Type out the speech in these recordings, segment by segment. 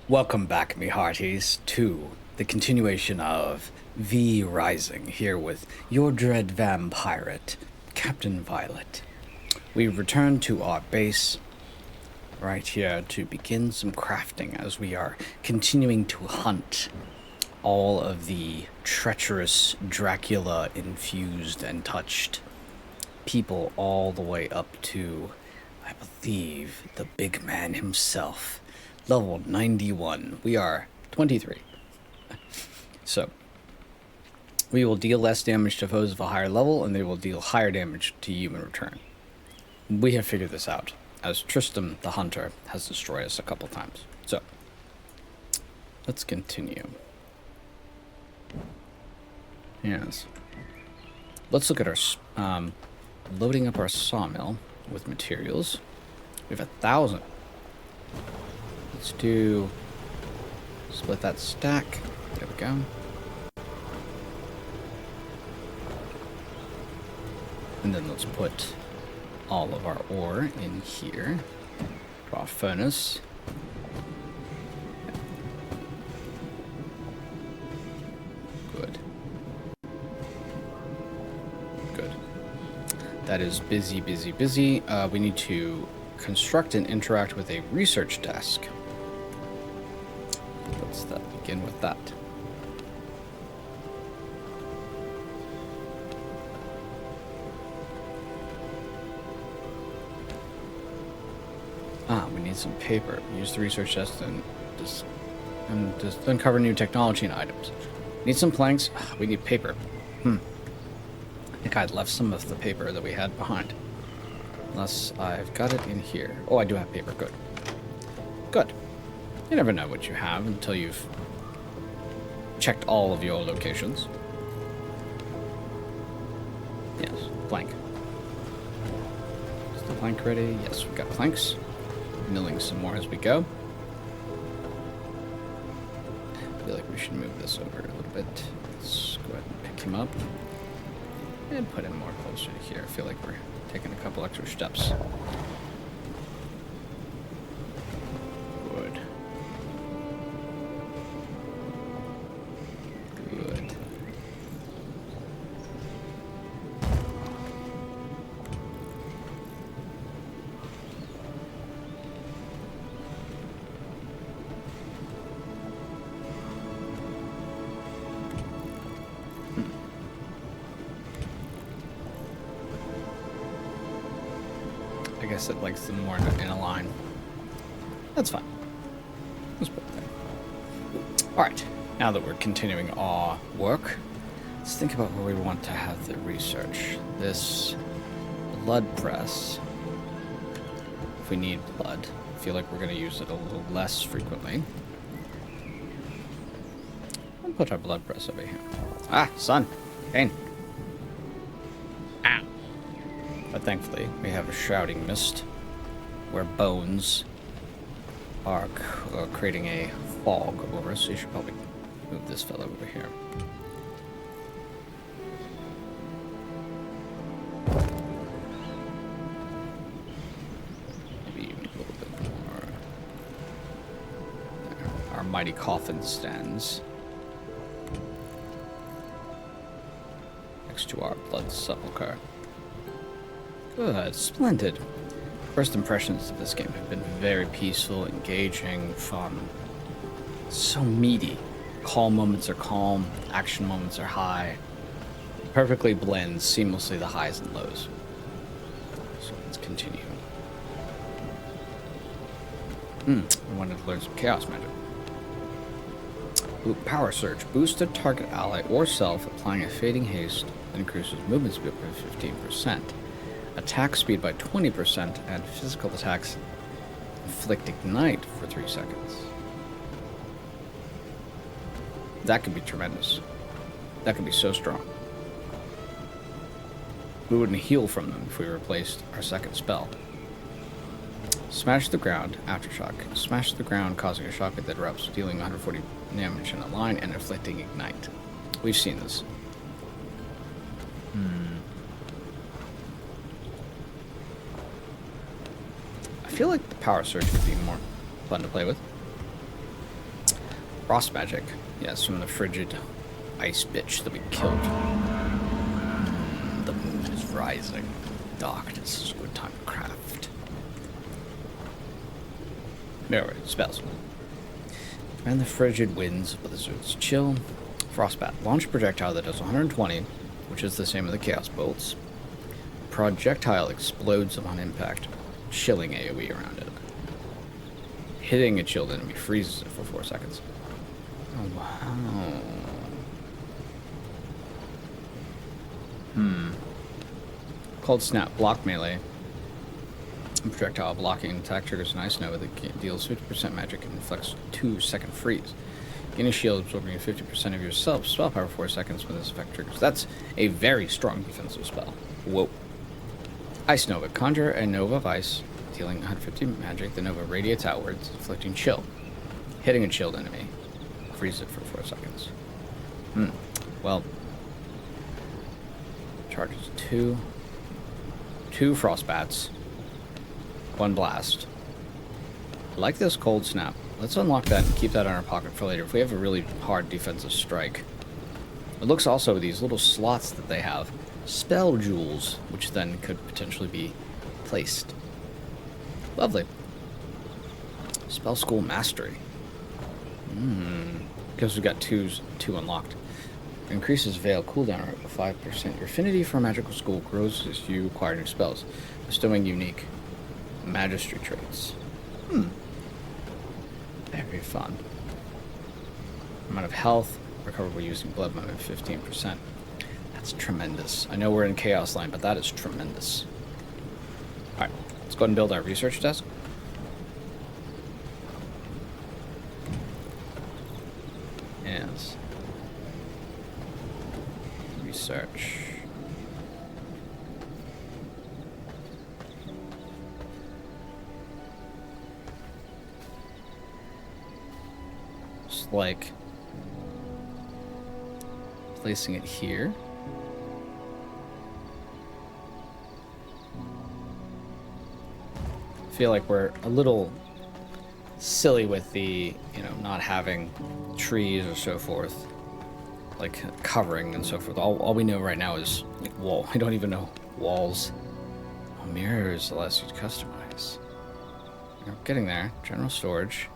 Welcome back, me hearties, to the continuation of V Rising, here with your dread vampirate, Captain Violet. We return to our base right here to begin some crafting as we are continuing to hunt all of the treacherous Dracula-infused and touched people all the way up to, I believe, the big man himself. Level 91. We are 23. So, we will deal less damage to foes of a higher level, and they will deal higher damage to you in return. We have figured this out, as Tristram the Hunter has destroyed us a couple times. So, let's continue. Yes. Let's look at our, loading up our sawmill with materials. We have 1,000. Let's do, split that stack. There we go. And then let's put all of our ore in here. Draw a furnace. Good. Good. That is busy, busy, busy. We need to construct and interact with a research desk. Let's begin with that. We need some paper. Use the research desk and just uncover new technology and items. Need some planks. We need paper. I think I'd left some of the paper that we had behind. Unless I've got it in here. Oh, I do have paper. Good. Good. You never know what you have until you've checked all of your locations. Yes, plank. Is the plank ready? Yes, we've got planks. Milling some more as we go. I feel like we should move this over a little bit. Let's go ahead and pick him up. And put him more closer to here. I feel like we're taking a couple extra steps. Good. Good. I guess it likes them more in a line. That's fine. Let's put it there. Alright, now that we're continuing our work, let's think about where we want to have the research. This blood press. If we need blood, I feel like we're going to use it a little less frequently. I'll put our blood press over here. Ah, sun. Pain. But thankfully, we have a shrouding mist where bones are creating a fog over us, so you should probably move this fellow over here. Maybe even a little bit more. There. Our mighty coffin stands next to our blood sepulchre. Good, splendid. First impressions of this game have been very peaceful, engaging, fun. So meaty. Calm moments are calm, action moments are high. It perfectly blends seamlessly the highs and lows. So let's continue. I wanted to learn some chaos magic. Ooh, power surge. Boost a target ally or self, applying a fading haste that increases movement speed by 15%. Attack speed by 20%, and physical attacks inflict ignite for 3 seconds. That could be tremendous. That could be so strong. We wouldn't heal from them if we replaced our second spell. Smash the ground, aftershock. Smash the ground, causing a shockwave that erupts, dealing 140 damage in a line and inflicting ignite. We've seen this. I feel like the power surge would be more fun to play with. Frost magic. Yes, from the frigid ice bitch that we killed. The moon is rising. Darkness is a good time to craft. Anyway, spells. And the frigid winds of blizzards. Chill. Frostbat. Launch a projectile that does 120, which is the same as the Chaos Bolts. Projectile explodes upon impact, chilling AoE around it. Hitting a chilled enemy freezes it for 4 seconds. Oh, wow. Cold Snap. Block melee. Projectile blocking attack triggers an Ice Nova that deals 50% magic and inflicts 2-second freeze. Gain a shield absorbing 50% of your spell power for 4 seconds when this effect triggers. That's a very strong defensive spell. Whoa. Ice Nova. Conjure a Nova of Ice, dealing 150 magic. The Nova radiates outwards, inflicting chill. Hitting a chilled enemy. Freeze it for 4 seconds. Well. Charges 2 Frostbats. 1 blast. I like this Cold Snap. Let's unlock that and keep that in our pocket for later if we have a really hard defensive strike. It looks also these little slots that they have. Spell jewels, which then could potentially be placed. Lovely. Spell School Mastery. Because we've got two unlocked. Increases Veil cooldown by 5%. Your affinity for magical school grows as you acquire new spells, bestowing unique magistry traits. Very fun. Amount of health recoverable using blood movement 15%. That's tremendous. I know we're in Chaos Line, but that is tremendous. Alright, let's go ahead and build our research desk. Yes. Research. Just like placing it here. I feel like we're a little silly with the, not having trees or so forth, like covering and so forth. All we know right now is like wall. I don't even know walls. Oh, mirrors allows you to customize. We're getting there. General storage.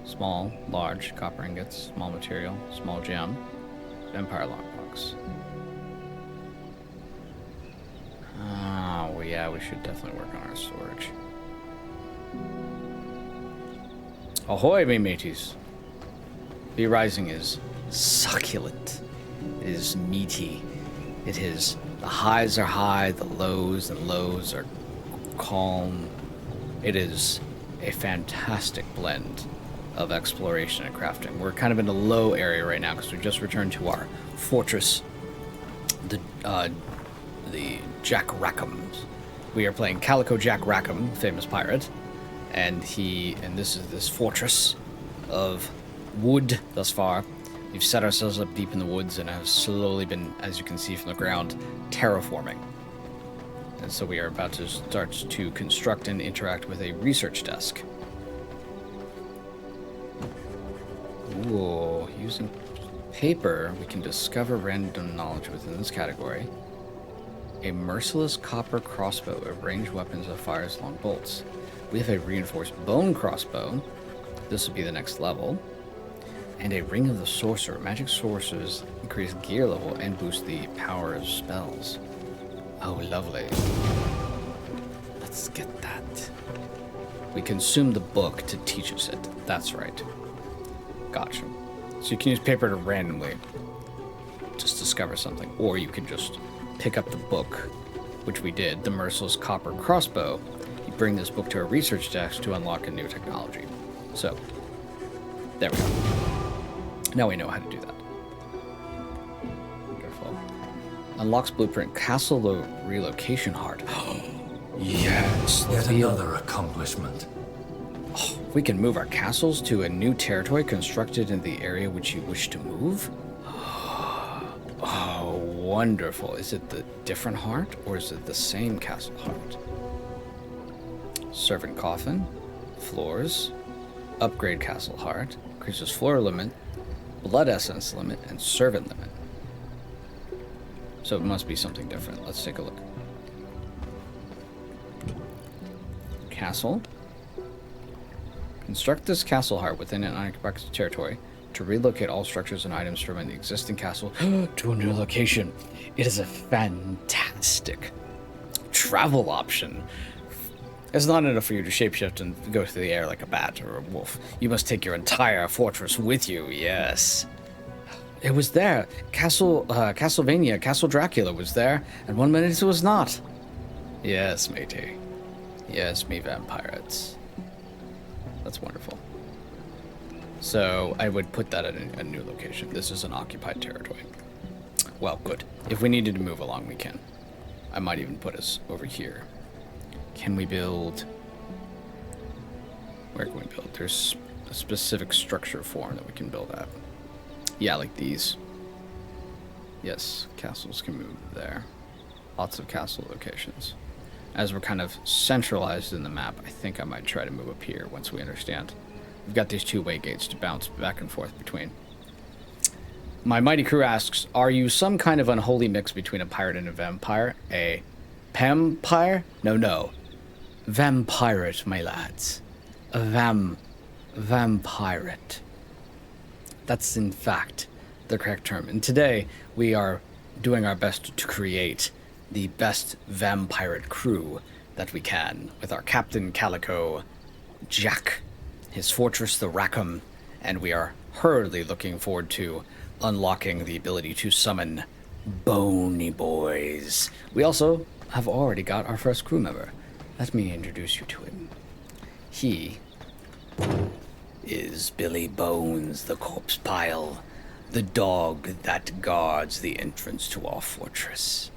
Small, large, copper ingots, small material, small gem, Empire lockbox. Oh, yeah, we should definitely work on our storage. Ahoy, me mateys! The Rising is succulent. It is meaty. It is, the highs are high, the lows and lows are calm. It is a fantastic blend of exploration and crafting. We're kind of in a low area right now because we just returned to our fortress, the Jack Rackhams. We are playing Calico Jack Rackham, famous pirate, and this is this fortress of wood thus far. We've set ourselves up deep in the woods and have slowly been, as you can see from the ground, terraforming. And so we are about to start to construct and interact with a research desk. Ooh, using paper, we can discover random knowledge within this category. A merciless copper crossbow of ranged weapons that fires long bolts. We have a reinforced bone crossbow. This would be the next level. And a ring of the sorcerer. Magic sorcerers increase gear level and boost the power of spells. Oh, lovely. Let's get that. We consume the book to teach us it. That's right. Gotcha. So you can use paper to randomly just discover something, or you can just pick up the book, which we did, the Merciless Copper Crossbow. You bring this book to a research desk to unlock a new technology. So, there we go. Now we know how to do that. Wonderful. Unlocks blueprint. Castle the relocation heart. Yes. Yet another accomplishment. We can move our castles to a new territory constructed in the area which you wish to move. Oh, wonderful. Is it the different heart or is it the same castle heart? Servant coffin, floors, Upgrade Castle Heart. Increases floor limit, blood essence limit, and servant limit. So it must be something different. Let's take a look. Castle. Construct this castle heart within an unoccupied territory to relocate all structures and items from an existing castle to a new location. It is a fantastic travel option. It's not enough for you to shapeshift and go through the air like a bat or a wolf. You must take your entire fortress with you, yes. It was there. Castlevania, Castle Dracula was there, and 1 minute it was not. Yes, matey. Yes, me vampirates. That's wonderful. So I would put that in a new location. This is an occupied territory. Well, good. If we needed to move along, we can. I might even put us over here. Can we build... Where can we build? There's a specific structure form that we can build at. Yeah, like these. Yes, castles can move there. Lots of castle locations. As we're kind of centralized in the map, I think I might try to move up here once we understand. We've got these two-way gates to bounce back and forth between. My mighty crew asks, are you some kind of unholy mix between a pirate and a vampire? A vampire? No. Vampirate, my lads. A vampirate. That's in fact the correct term. And today we are doing our best to create the best vampirate crew that we can with our Captain Calico, Jack, his fortress, the Rackham, and we are hurriedly looking forward to unlocking the ability to summon Bony Boys. We also have already got our first crew member. Let me introduce you to him. He is Billy Bones, the corpse pile, the dog that guards the entrance to our fortress.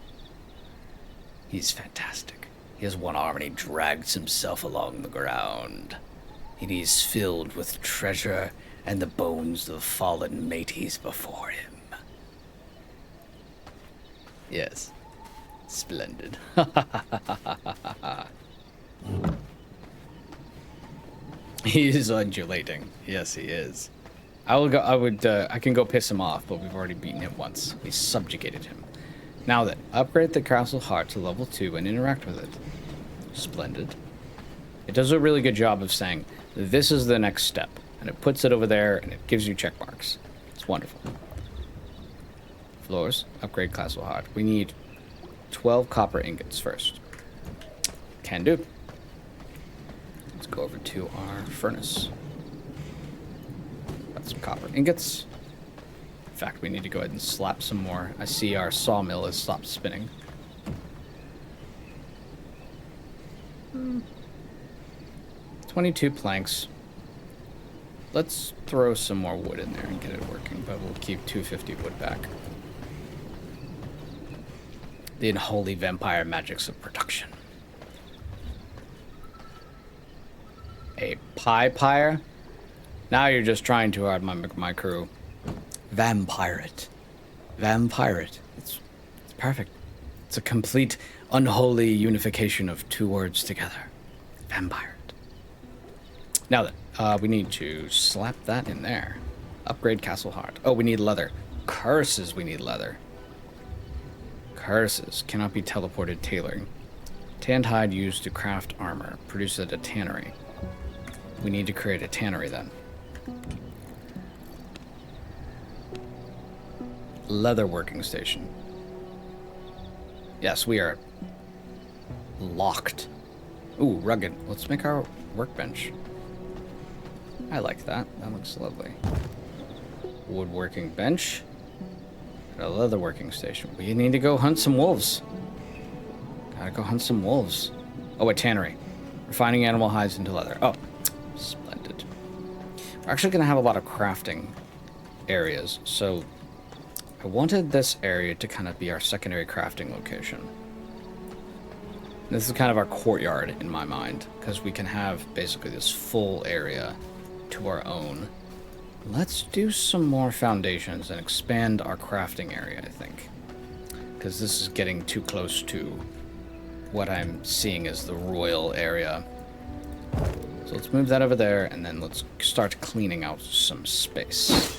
He's fantastic. He has one arm and he drags himself along the ground. And he's filled with treasure and the bones of fallen mates before him. Yes. Splendid. He is undulating. Yes, he is. I can go piss him off, but we've already beaten him once. We subjugated him. Now then, upgrade the castle heart to level 2 and interact with it. Splendid. It does a really good job of saying, this is the next step. And it puts it over there, and it gives you check marks. It's wonderful. Floors, upgrade castle heart. We need 12 copper ingots first. Can do. Let's go over to our furnace. Got some copper ingots. In fact, we need to go ahead and slap some more. I see our sawmill has stopped spinning. 22 planks. Let's throw some more wood in there and get it working, but we'll keep 250 wood back. The unholy vampire magics of production. A pie-pyre? Now you're just trying too hard, my crew. Vampirate. Vampirate. It's perfect. It's a complete unholy unification of two words together. Vampirate. Now then, we need to slap that in there. Upgrade castle heart. Oh, we need leather. Curses, we need leather. Curses. Cannot be teleported tailoring. Tanned hide used to craft armor. Produced at a tannery. We need to create a tannery then. Leather working station. Yes, we are locked. Ooh, rugged. Let's make our workbench. I like that. That looks lovely. Woodworking bench. A leather working station. We need to go hunt some wolves. Gotta go hunt some wolves. Oh, a tannery. Refining animal hides into leather. Oh, splendid. We're actually gonna have a lot of crafting areas, so I wanted this area to kind of be our secondary crafting location. This is kind of our courtyard in my mind, because we can have basically this full area to our own. Let's do some more foundations and expand our crafting area, I think. Because this is getting too close to what I'm seeing as the royal area. So So let's move that over there, and then let's start cleaning out some space.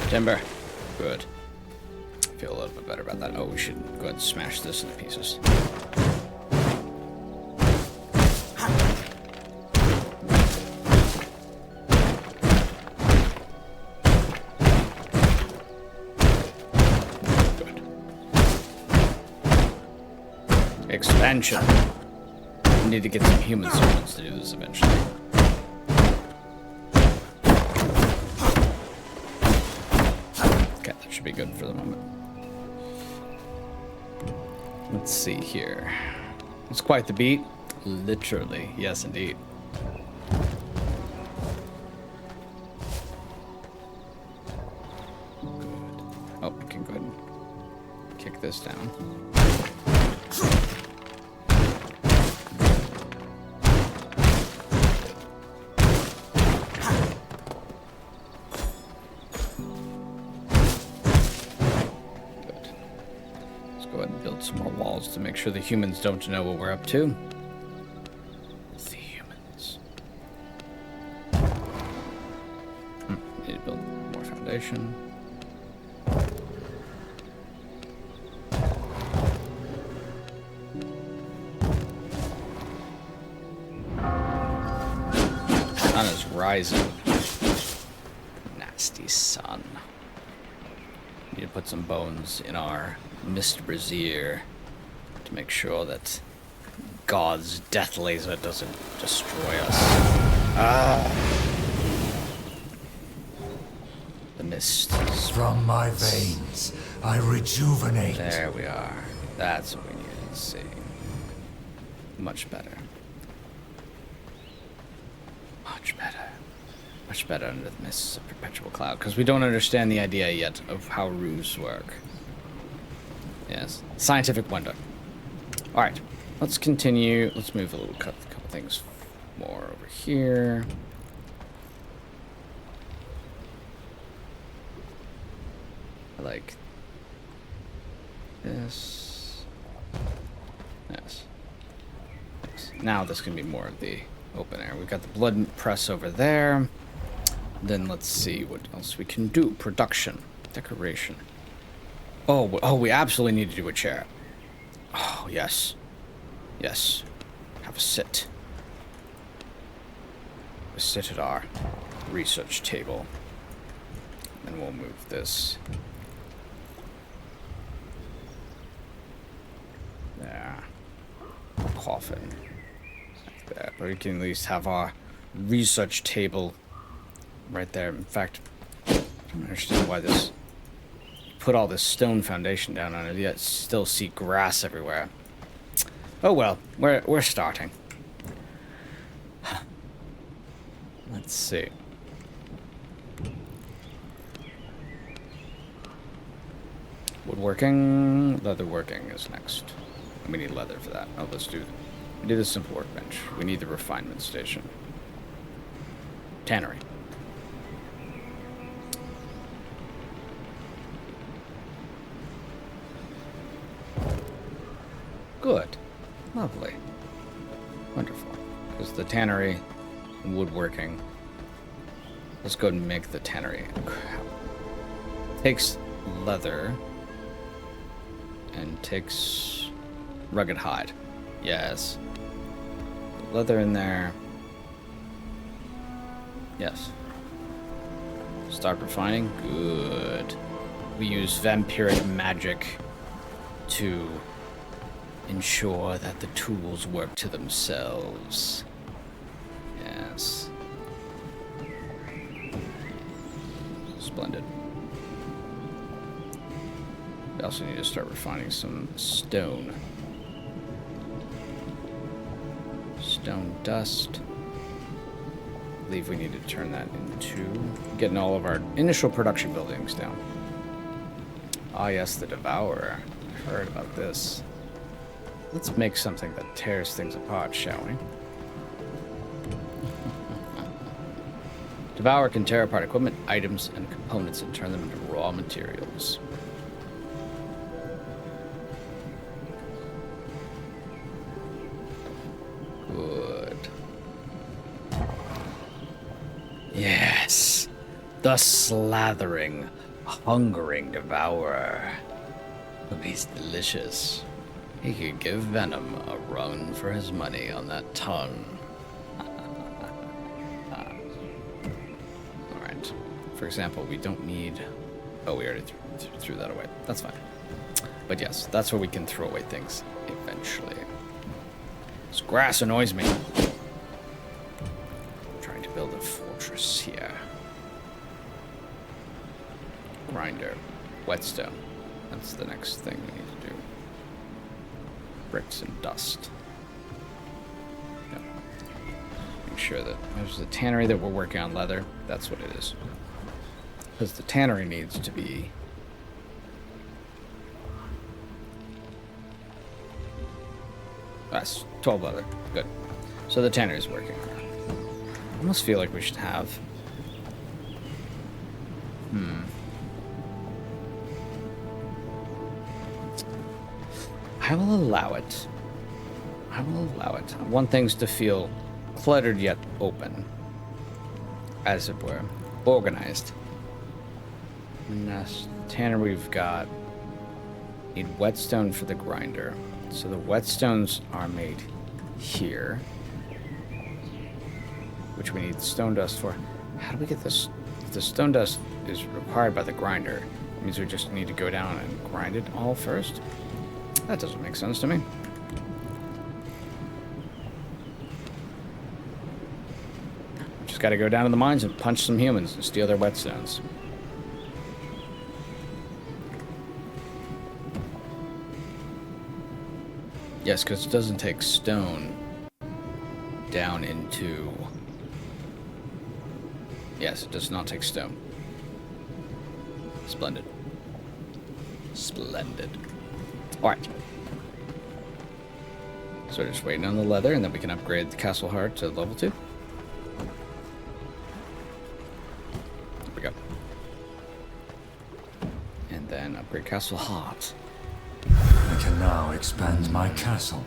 Timber. Good. I feel a little bit better about that. Oh, we should go ahead and smash this into pieces. Good. Expansion. We need to get some human servants to do this eventually. Should be good for the moment. Let's see here. It's quite the beat. Literally. Yes, indeed. Good. Oh, we can go ahead and kick this down. To make sure the humans don't know what we're up to. The humans. Need to build more foundation. Sun is rising. Nasty sun. Need to put some bones in our Mist Brazier. Make sure that God's death laser doesn't destroy us. The mist. From my veins, I rejuvenate. There we are. That's what we needed to see. Much better. Much better. Much better under the mists of perpetual cloud, because we don't understand the idea yet of how ruse work. Yes. Scientific wonder. Alright, let's continue. Let's move a couple things more over here. I like this. Yes. Now this can be more of the open air. We've got the blood press over there. Then let's see what else we can do. Production. Decoration. Oh, we absolutely need to do a chair. Oh, yes. Yes. Have a sit. We'll sit at our research table. And we'll move this. There. Coffin. Like that. But we can at least have our research table right there. In fact, I don't understand why this... put all this stone foundation down on it, yet still see grass everywhere. Oh well, we're starting. Let's see. Woodworking, leatherworking is next. We need leather for that. Oh, let's do the simple workbench. We need the refinement station. Tannery. Good. Lovely. Wonderful. Because the tannery and woodworking. Let's go and make the tannery. Takes leather and takes rugged hide. Yes. Leather in there. Yes. Start refining. Good. We use vampiric magic to ensure that the tools work to themselves. Yes. Splendid. We also need to start refining some stone. Stone dust. I believe we need to turn that into getting all of our initial production buildings down. Ah, yes, the Devourer. I've heard about this. Let's make something that tears things apart, shall we? Devourer can tear apart equipment, items, and components and turn them into raw materials. Good. Yes. The slathering, hungering Devourer. He's delicious. He could give Venom a run for his money on that tongue. Alright. For example, we don't need... Oh, we already threw that away. That's fine. But yes, that's where we can throw away things eventually. This grass annoys me. I'm trying to build a fortress here. Grinder. Whetstone. That's the next thing we need to do. Bricks and dust. Yep. Make sure that there's the tannery that we're working on leather. That's what it is. Because the tannery needs to be... That's 12 leather. Good. So the tannery is working. I almost feel like we should have... I will allow it. I will allow it. I want things to feel cluttered yet open. As it were. Organized. And that's tanner we've got. Need whetstone for the grinder. So the whetstones are made here. Which we need stone dust for. How do we get this? If the stone dust is required by the grinder, it means we just need to go down and grind it all first. That doesn't make sense to me. Just gotta go down to the mines and punch some humans and steal their whetstones. Yes, because it doesn't take stone down into... Yes, it does not take stone. Splendid. Splendid. Alright. So we're just waiting on the leather, and then we can upgrade the Castle Heart to level 2. There we go. And then upgrade Castle Heart. I can now expand my castle.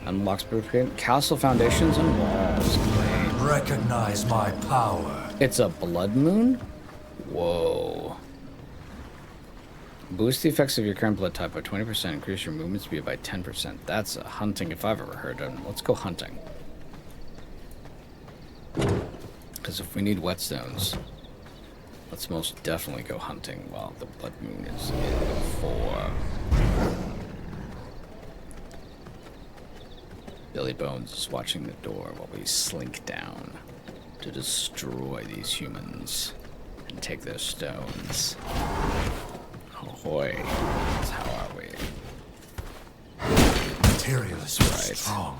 Unlocks blueprint, castle foundations, and walls. Great. Recognize my power. It's a blood moon? Whoa. Boost the effects of your current blood type by 20%. Increase your movement speed by 10%. That's a hunting if I've ever heard of it. Let's go hunting. Because if we need whetstones, let's most definitely go hunting while the blood moon is in for. Billy Bones is watching the door while we slink down to destroy these humans and take their stones. Ahoy. That's how are we? Material is Right. strong.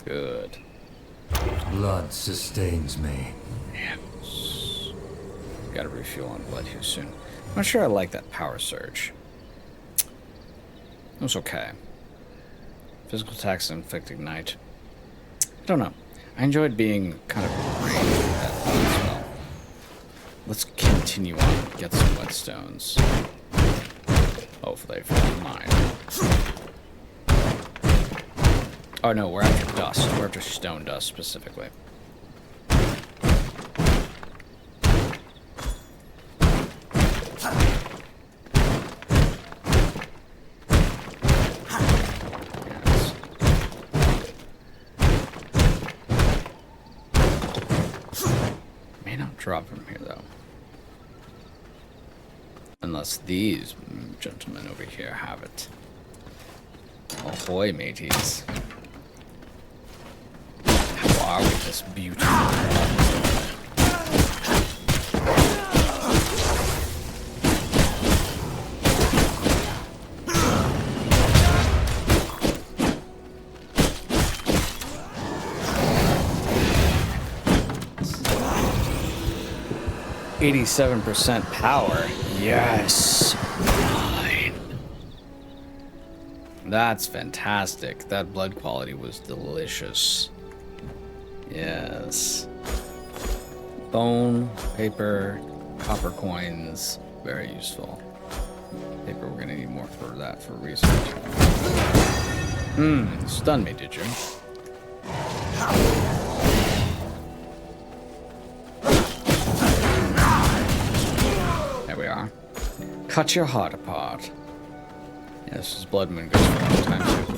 Good. Blood sustains me. Yes. Gotta refuel on blood here soon. I'm not sure I like that power surge. It was okay. Physical attacks and inflict ignite. I don't know. I enjoyed being kind of ranged with that as well. Let's continue on and get some whetstones. Hopefully for mine. Oh no, we're after dust. We're after stone dust specifically. Yes. May not drop from here though. Unless these gentlemen over here have it. Ahoy, mateys. How are we this beautiful? 87% power. Yes. Fine. That's fantastic. That blood quality was delicious. Yes. Bone, paper, copper coins. Very useful. Paper, we're gonna need more for that for research. Stun me, did you? There we are. Cut your heart apart. Yeah, this is Blood Moon goes for a long time too.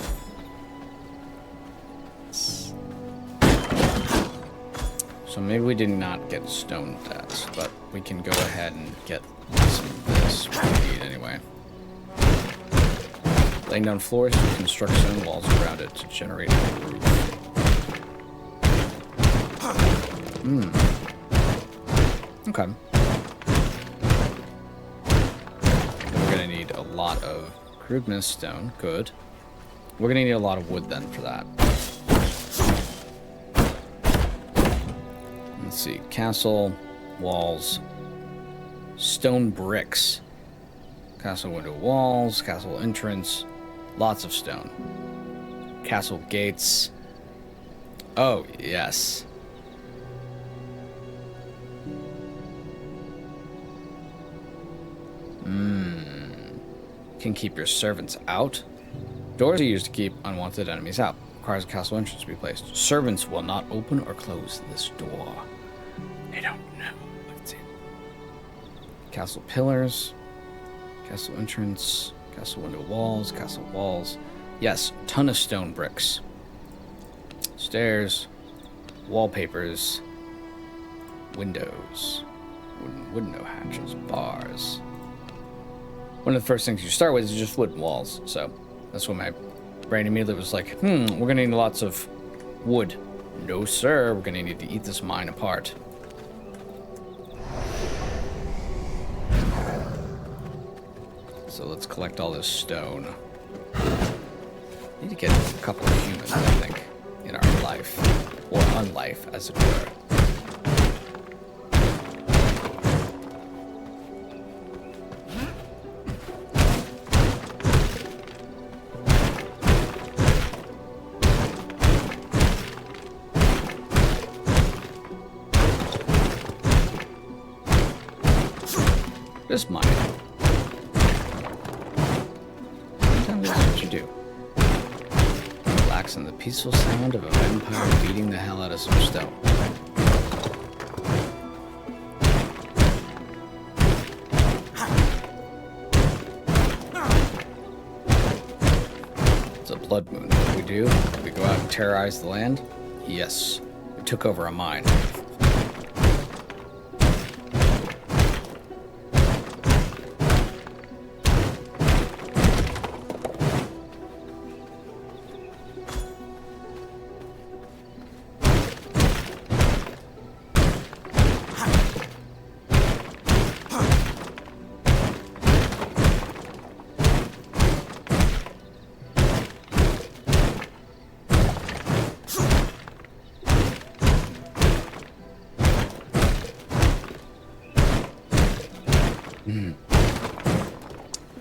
So maybe we did not get stone debts, but we can go ahead and get some of this we need anyway. Laying down floors to construct stone walls around it to generate a roof. Okay. We're gonna need a lot of crude mist stone. Good. We're gonna need a lot of wood then for that. Let's see. Castle, walls, stone bricks. Castle window walls, castle entrance, lots of stone. Castle gates. Oh, yes. Can keep your servants out. Doors are used to keep unwanted enemies out. Requires a castle entrance to be placed. Servants will not open or close this door. They don't know what's in. Castle pillars. Castle entrance. Castle window walls. Castle walls. Yes, ton of stone bricks. Stairs. Wallpapers. Windows. Wooden window hatches. Bars. One of the first things you start with is just wooden walls. So that's what my brain immediately was like, we're going to need lots of wood. No, sir. We're going to need to eat this mine apart. So let's collect all this stone. Need to get a couple of humans, I think, in our life. Or unlife, as it were. Just mine. Sometimes that's what you do. Relax in the peaceful sound of a vampire beating the hell out of some stone. It's a blood moon. What do we do? We go out and terrorize the land? Yes. We took over a mine.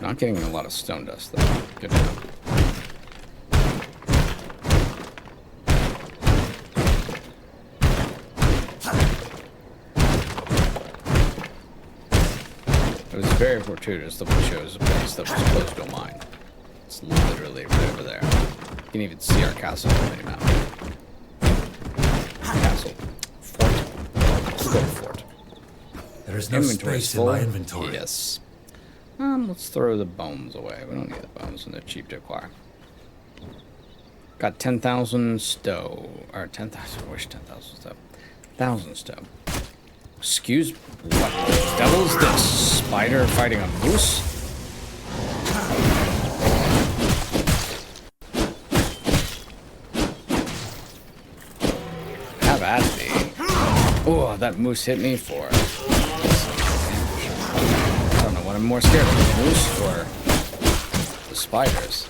Not getting a lot of stone dust, though. Good to know. It was very fortuitous that we chose a place that was close to a mine. It's literally right over there. You can even see our castle on the mini-map. Castle. Fort. Let's go to fort. There is no space in my inventory. Yes. Let's throw the bones away. We don't need the bones, and they're cheap to acquire. Got 10,000 stone. Or 10,000. I wish 10,000 stone. 1,000 stone. Excuse me. What the devil is this? Spider fighting a moose? Have at me. Oh, that moose hit me for. I don't know what I'm more scared of, the moose or the spiders.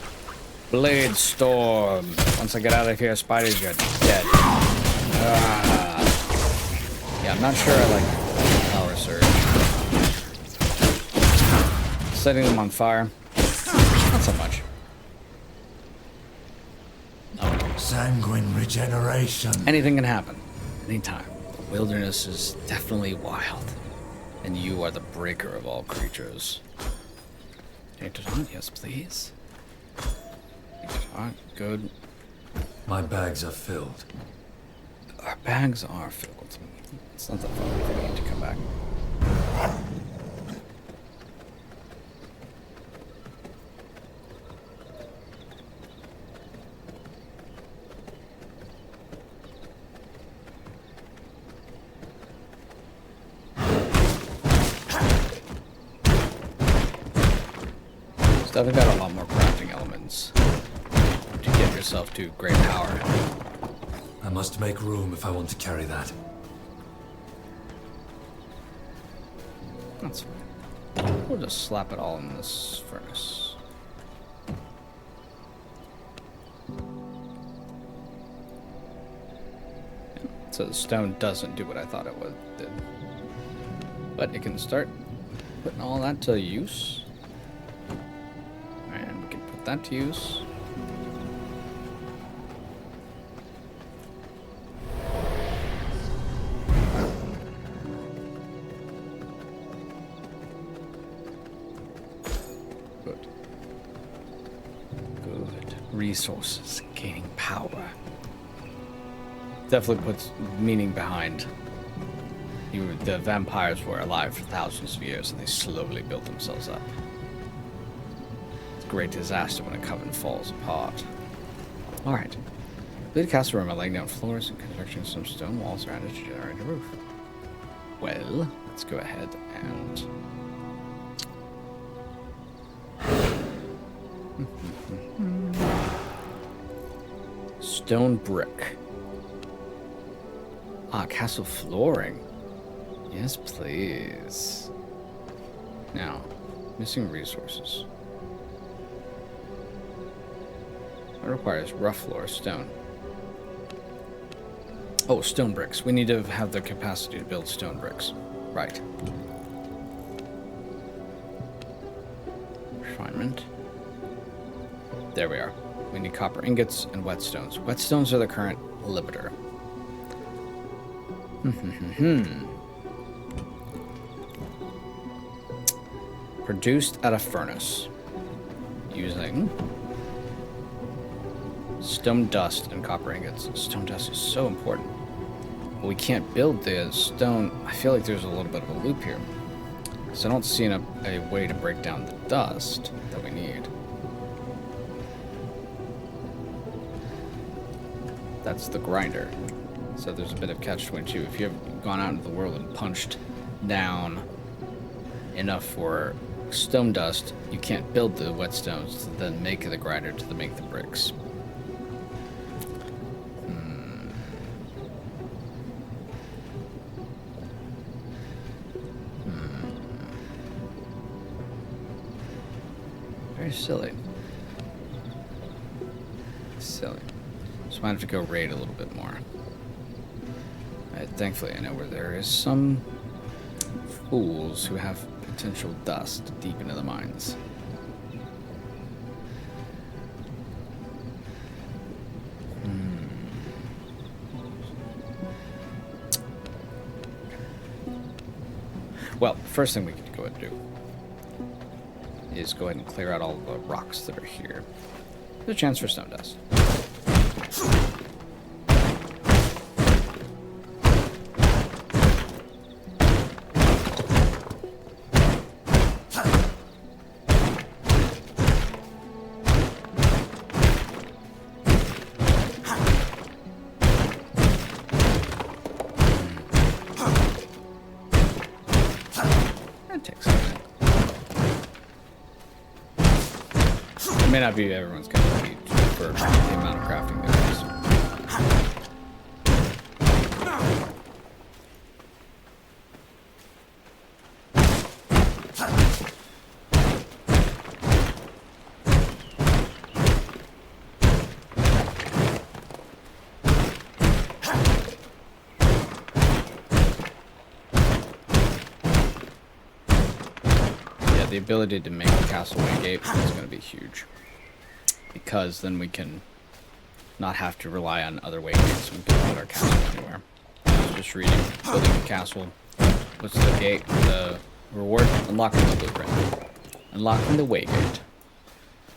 Blade storm. Once I get out of here, spiders are dead. Yeah, I'm not sure I like power surge. Setting them on fire, not so much. Oh. Sanguine regeneration. Anything can happen, anytime. The wilderness is definitely wild, and you are the breaker of all creatures. Take it on, yes, please. Alright, good. My bags are filled. Our bags are filled. It's not that far for me to come back. It's definitely got a lot more crafting elements to get yourself to great power. I must make room if I want to carry that. That's fine. We'll just slap it all in this furnace. So the stone doesn't do what I thought it would did. But it can start putting all that to use. And we can put that to use. Resources, gaining power. Definitely puts meaning behind. The vampires were alive for thousands of years and they slowly built themselves up. It's a great disaster when a coven falls apart. Alright. Complete a castle room by laying down floors and constructing some stone walls around it to generate a roof. Well, let's go ahead and... Stone brick. Ah, castle flooring. Yes, please. Now, missing resources. It requires rough floor stone. Oh, stone bricks. We need to have the capacity to build stone bricks. Right. Refinement. There we are. We need copper ingots and whetstones. Whetstones are the current limiter. Produced at a furnace using stone dust and copper ingots. Stone dust is so important. But we can't build the stone. I feel like there's a little bit of a loop here. So I don't see a way to break down the dust that we need. That's the grinder. So there's a bit of catch-22. If you've gone out into the world and punched down enough for stone dust, you can't build the whetstones to then make the grinder to make the bricks. Very silly. Silly. So I might have to go raid a little bit more. Thankfully, I know where there is some fools who have potential dust deep into the mines. Well, first thing we can go ahead and do is go ahead and clear out all the rocks that are here. There's a chance for stone dust. may not be everyone's cup of tea for the amount of crafting there is. The ability to make a castleway gate is going to be huge, because then we can not have to rely on other way gates. We can put our castle anywhere. Just reading, building a castle. What's the gate? The reward? Unlocking the blueprint. Unlocking the way gate.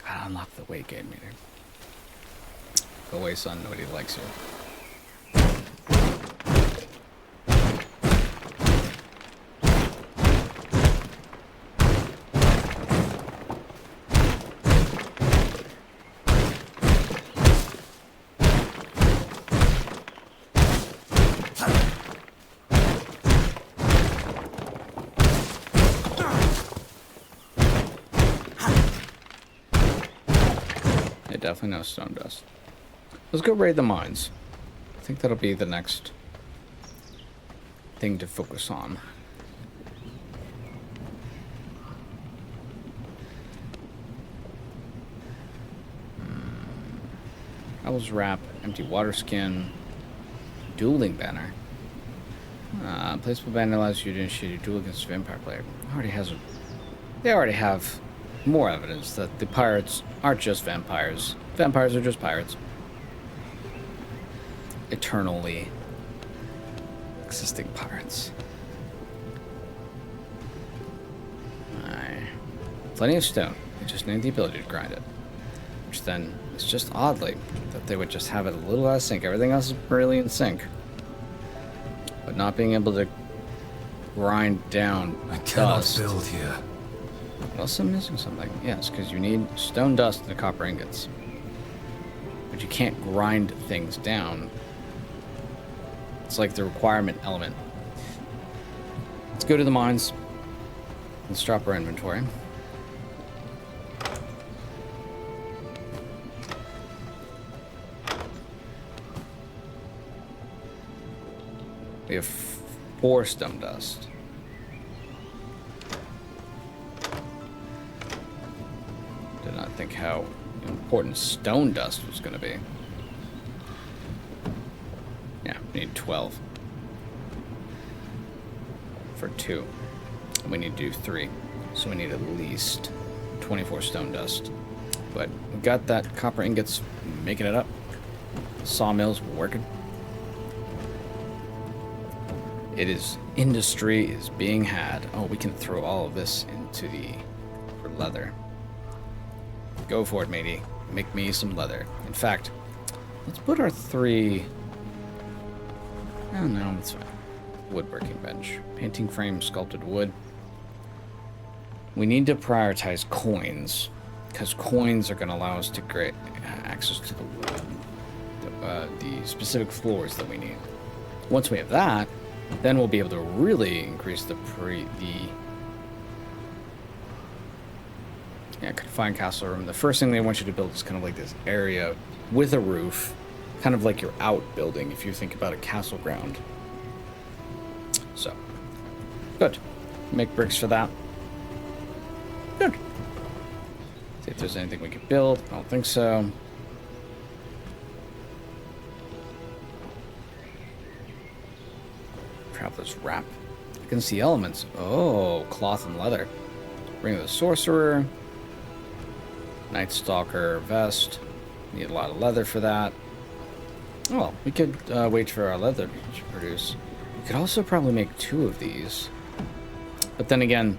Gotta unlock the way gate meter. Go away, son. Nobody likes you. Definitely no stone dust. Let's go raid the mines. I think that'll be the next thing to focus on. Owl's Wrap, Empty Water Skin, Dueling Banner. Placeable banner allows you to initiate a duel against a vampire player. They already have more evidence that the pirates aren't just vampires. Vampires are just pirates. Eternally existing pirates. Plenty of stone. We just need the ability to grind it. Which then is just oddly that they would just have it a little out of sync. Everything else is really in sync. But not being able to grind down I cannot dust. build here. Unless I'm missing something. Yes, because you need stone dust and the copper ingots. But you can't grind things down. It's like the requirement element. Let's go to the mines. Let's drop our inventory. We have 4 stone dust. Did not think how important stone dust was going to be. Yeah, we need 12 for 2. And we need to do 3. So we need at least 24 stone dust. But we got that copper ingots, making it up. Sawmills working. Industry is being had. Oh, we can throw all of this into for leather. Go for it, matey. Make me some leather. In fact, let's put our 3... Oh, no, it's fine. Woodworking bench. Painting frame, sculpted wood. We need to prioritize coins, because coins are going to allow us to get access to the wood, the specific floors that we need. Once we have that, then we'll be able to really increase the confined castle room. The first thing they want you to build is kind of like this area with a roof, kind of like your outbuilding if you think about a castle ground. So, good. Make bricks for that. Good. See if there's anything we can build. I don't think so. Traveler's Wrap. I can see elements. Oh, cloth and leather. Ring of the Sorcerer. Night Stalker vest. Need a lot of leather for that. Well, we could wait for our leather to produce. We could also probably make 2 of these. But then again,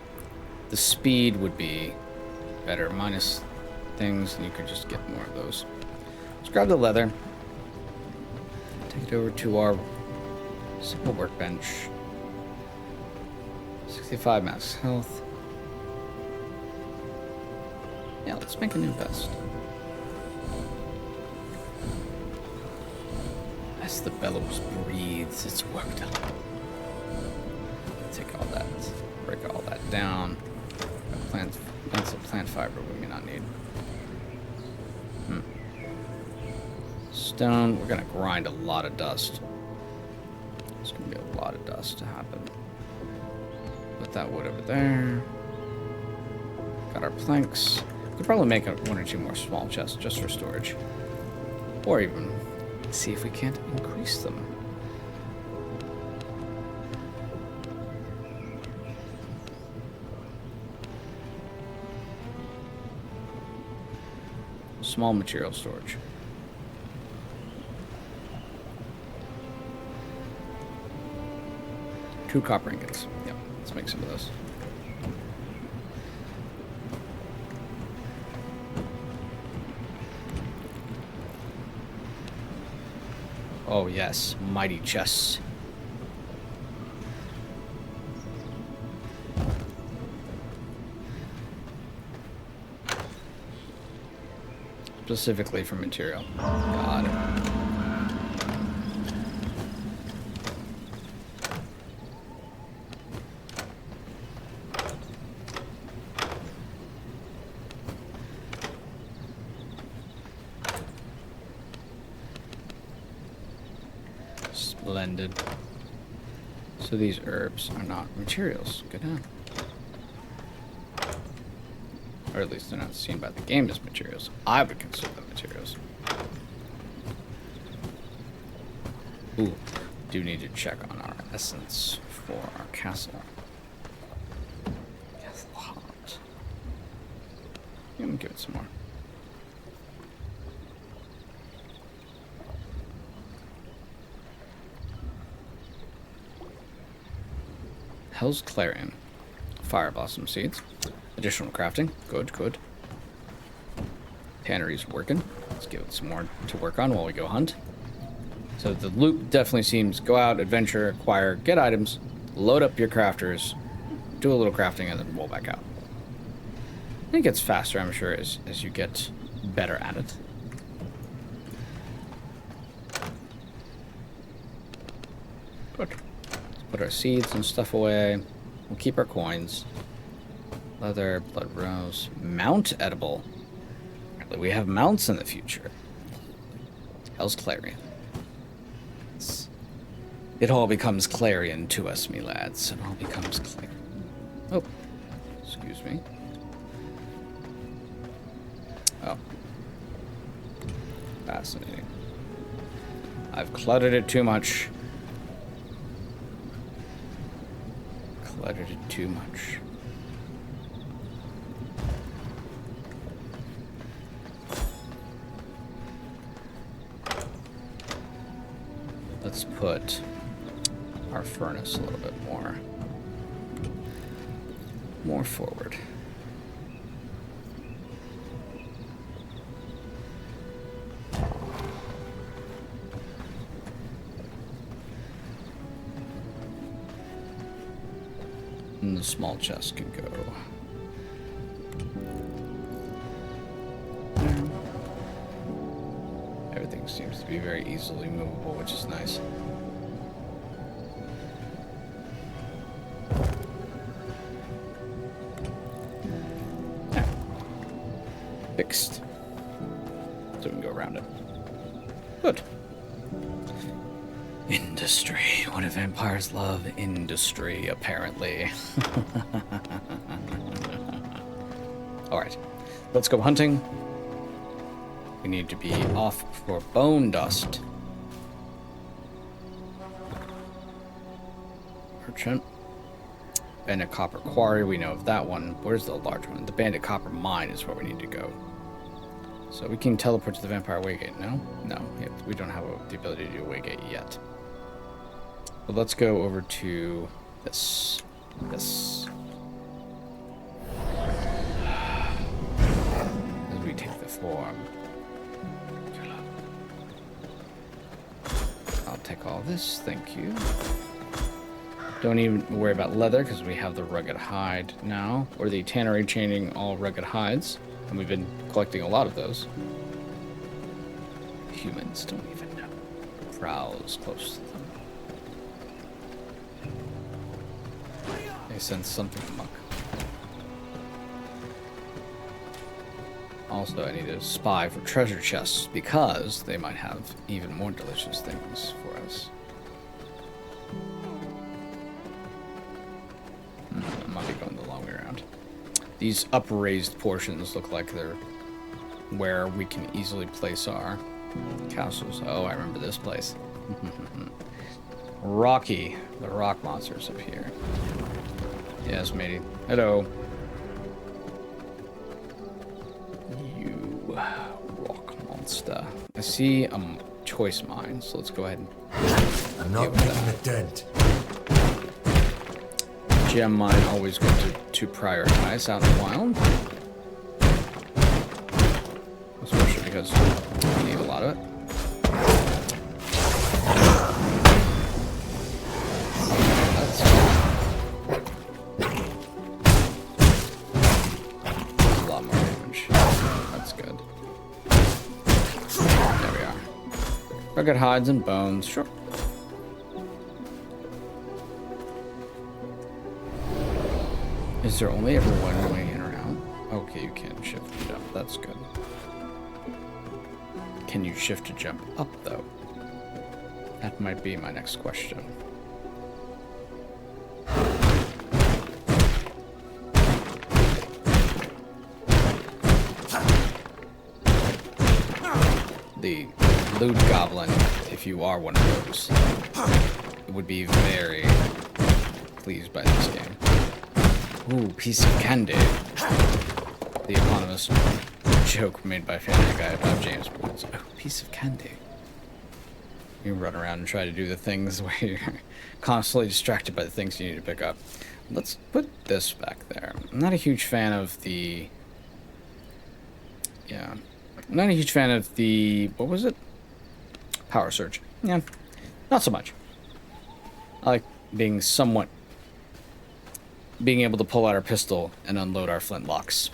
the speed would be better. Minus things, and you could just get more of those. Let's grab the leather. Take it over to our simple workbench. 65 max health. Yeah, let's make a new vest. As the bellows breathes, it's worked up. Take all that, break all that down. Plant fiber we may not need. Stone. We're gonna grind a lot of dust. There's gonna be a lot of dust to happen. Put that wood over there. Got our planks. Could probably make one or two more small chests just for storage. Or even see if we can't increase them. Small material storage. Two copper ingots. Yep, let's make some of those. Oh yes, mighty chests. Specifically for material. Got it. Splendid. So these herbs are not materials. Good to know. Or at least they're not seen by the game as materials. I would consider them materials. Ooh, do need to check on our essence for our castle. Castle hot. I'm gonna give it some more. Hell's Clarion. Fire Blossom Seeds. Additional crafting. Good, good. Tannery's working. Let's give it some more to work on while we go hunt. So the loop definitely seems go out, adventure, acquire, get items, load up your crafters, do a little crafting, and then roll back out. It gets faster, I'm sure, as you get better at it. Good. Let's put our seeds and stuff away. We'll keep our coins. Leather, blood rose, mount edible. Apparently we have mounts in the future. Hell's Clarion. It all becomes Clarion to us, me lads. It all becomes Clarion. Oh, excuse me. Oh. Fascinating. I've cluttered it too much. Cluttered it too much. Let's put our furnace a little bit more forward. And the small chest can go there. Everything seems to be very easily movable, which is nice. Yeah. Fixed. So we can go around it. Good. Industry. What do vampires love? Industry, apparently. Alright. Let's go hunting. We need to be off for bone dust. Merchant. Bandit Copper Quarry, we know of that one. Where's the large one? The Bandit Copper Mine is where we need to go. So we can teleport to the Vampire Waygate, no? No, we don't have the ability to do a Waygate yet. But let's go over to this. As we take the form. I'll take all this, thank you. Don't even worry about leather, because we have the rugged hide now. Or the tannery chaining all rugged hides. And we've been collecting a lot of those. Humans don't even know. Prowls close to them. They sense something amok. Also, I need to spy for treasure chests because they might have even more delicious things for us. I might be going the long way around. These upraised portions look like they're where we can easily place our castles. Oh, I remember this place. Rocky, the rock monsters up here. Yes, matey. Hello. You rock monster. I see a choice mine, so let's go ahead and I'm not making a dent. gem mine, always good to prioritize out in the wild. Especially because we need a lot of it. That's a lot more damage. That's good. There we are. Rugged hides and bones, sure. Is there only ever one way in or out? Okay, you can shift and jump. That's good. Can you shift to jump up, though? That might be my next question. The loot goblin, if you are one of those, would be very pleased by this game. Ooh, piece of candy. The eponymous joke made by Family Guy about James Bond. Oh, piece of candy. You run around and try to do the things where you're constantly distracted by the things you need to pick up. Let's put this back there. I'm not a huge fan of the... Yeah. I'm not a huge fan of the... What was it? Power Surge. Yeah. Not so much. I like being somewhat... being able to pull out our pistol and unload our flintlocks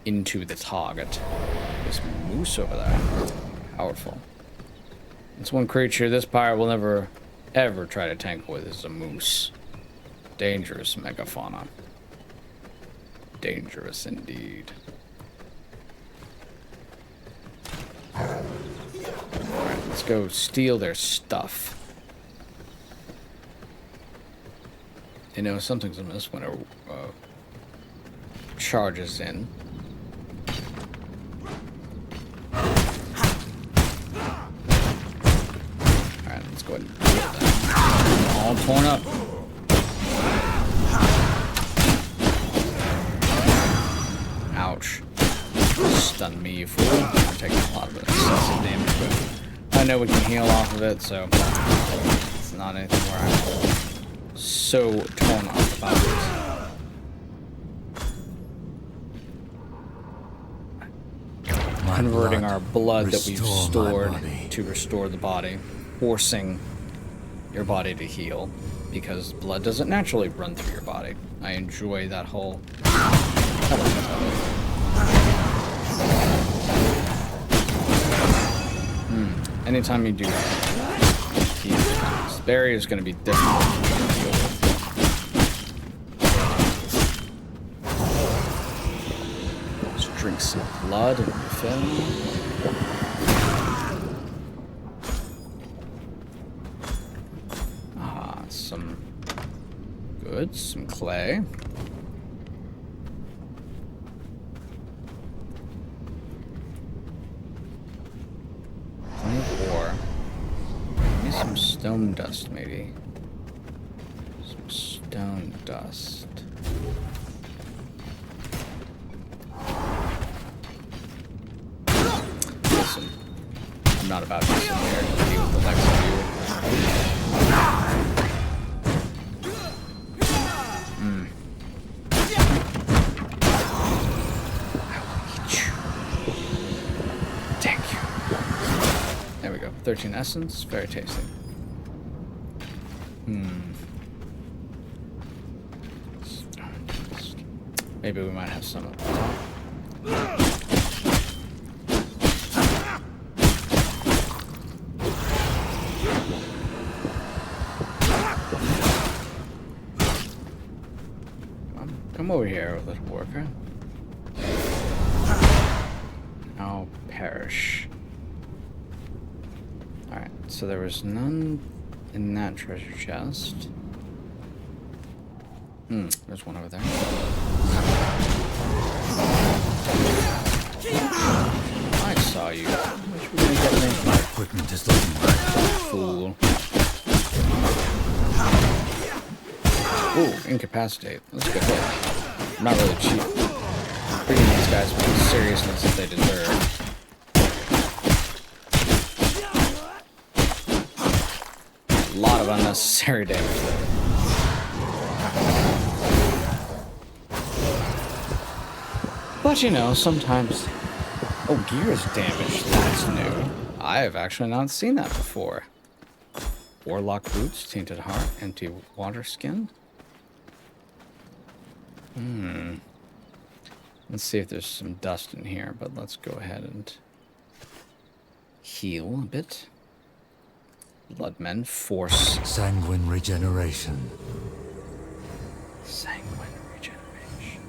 into the target. This moose over there. Powerful. It's one creature this pirate will never, ever try to tangle with is a moose. Dangerous megafauna. Dangerous indeed. Alright, let's go steal their stuff. You know, something's amiss when it charges in. Alright, let's go ahead and get that. All torn up. Ouch. Stun me, you fool. I'm taking a lot of excessive damage, but I know we can heal off of it, so it's not anything where I'm so torn off about it. Converting our blood that we've stored to restore the body, forcing your body to heal, because blood doesn't naturally run through your body. I enjoy that whole element of it. Anytime you do that, this barrier is going to be difficult to deal with. Let's drink some blood and refill. Some goods, some clay. Plenty of ore. Maybe some stone dust, maybe. Some stone dust. Listen, I'm not about to sit here and deal with the next of you. Thank you. There we go. 13 essence. Very tasty. Maybe we might have some up the top. Come over here, little worker. perish. Alright, so there was none in that treasure chest. There's one over there. I saw you. Which were gonna get me? My equipment is looking right. Fool. Ooh, incapacitate. That's a good hit. I'm not really cheap. Bringing these guys with the seriousness that they deserve. A lot of unnecessary damage there. But you know, sometimes... Oh, gear is damaged. That's new. I have actually not seen that before. Warlock boots, tainted heart, empty water skin. Let's see if there's some dust in here, but let's go ahead and heal a bit. Bloodmen, force. Sanguine regeneration. Sanguine regeneration.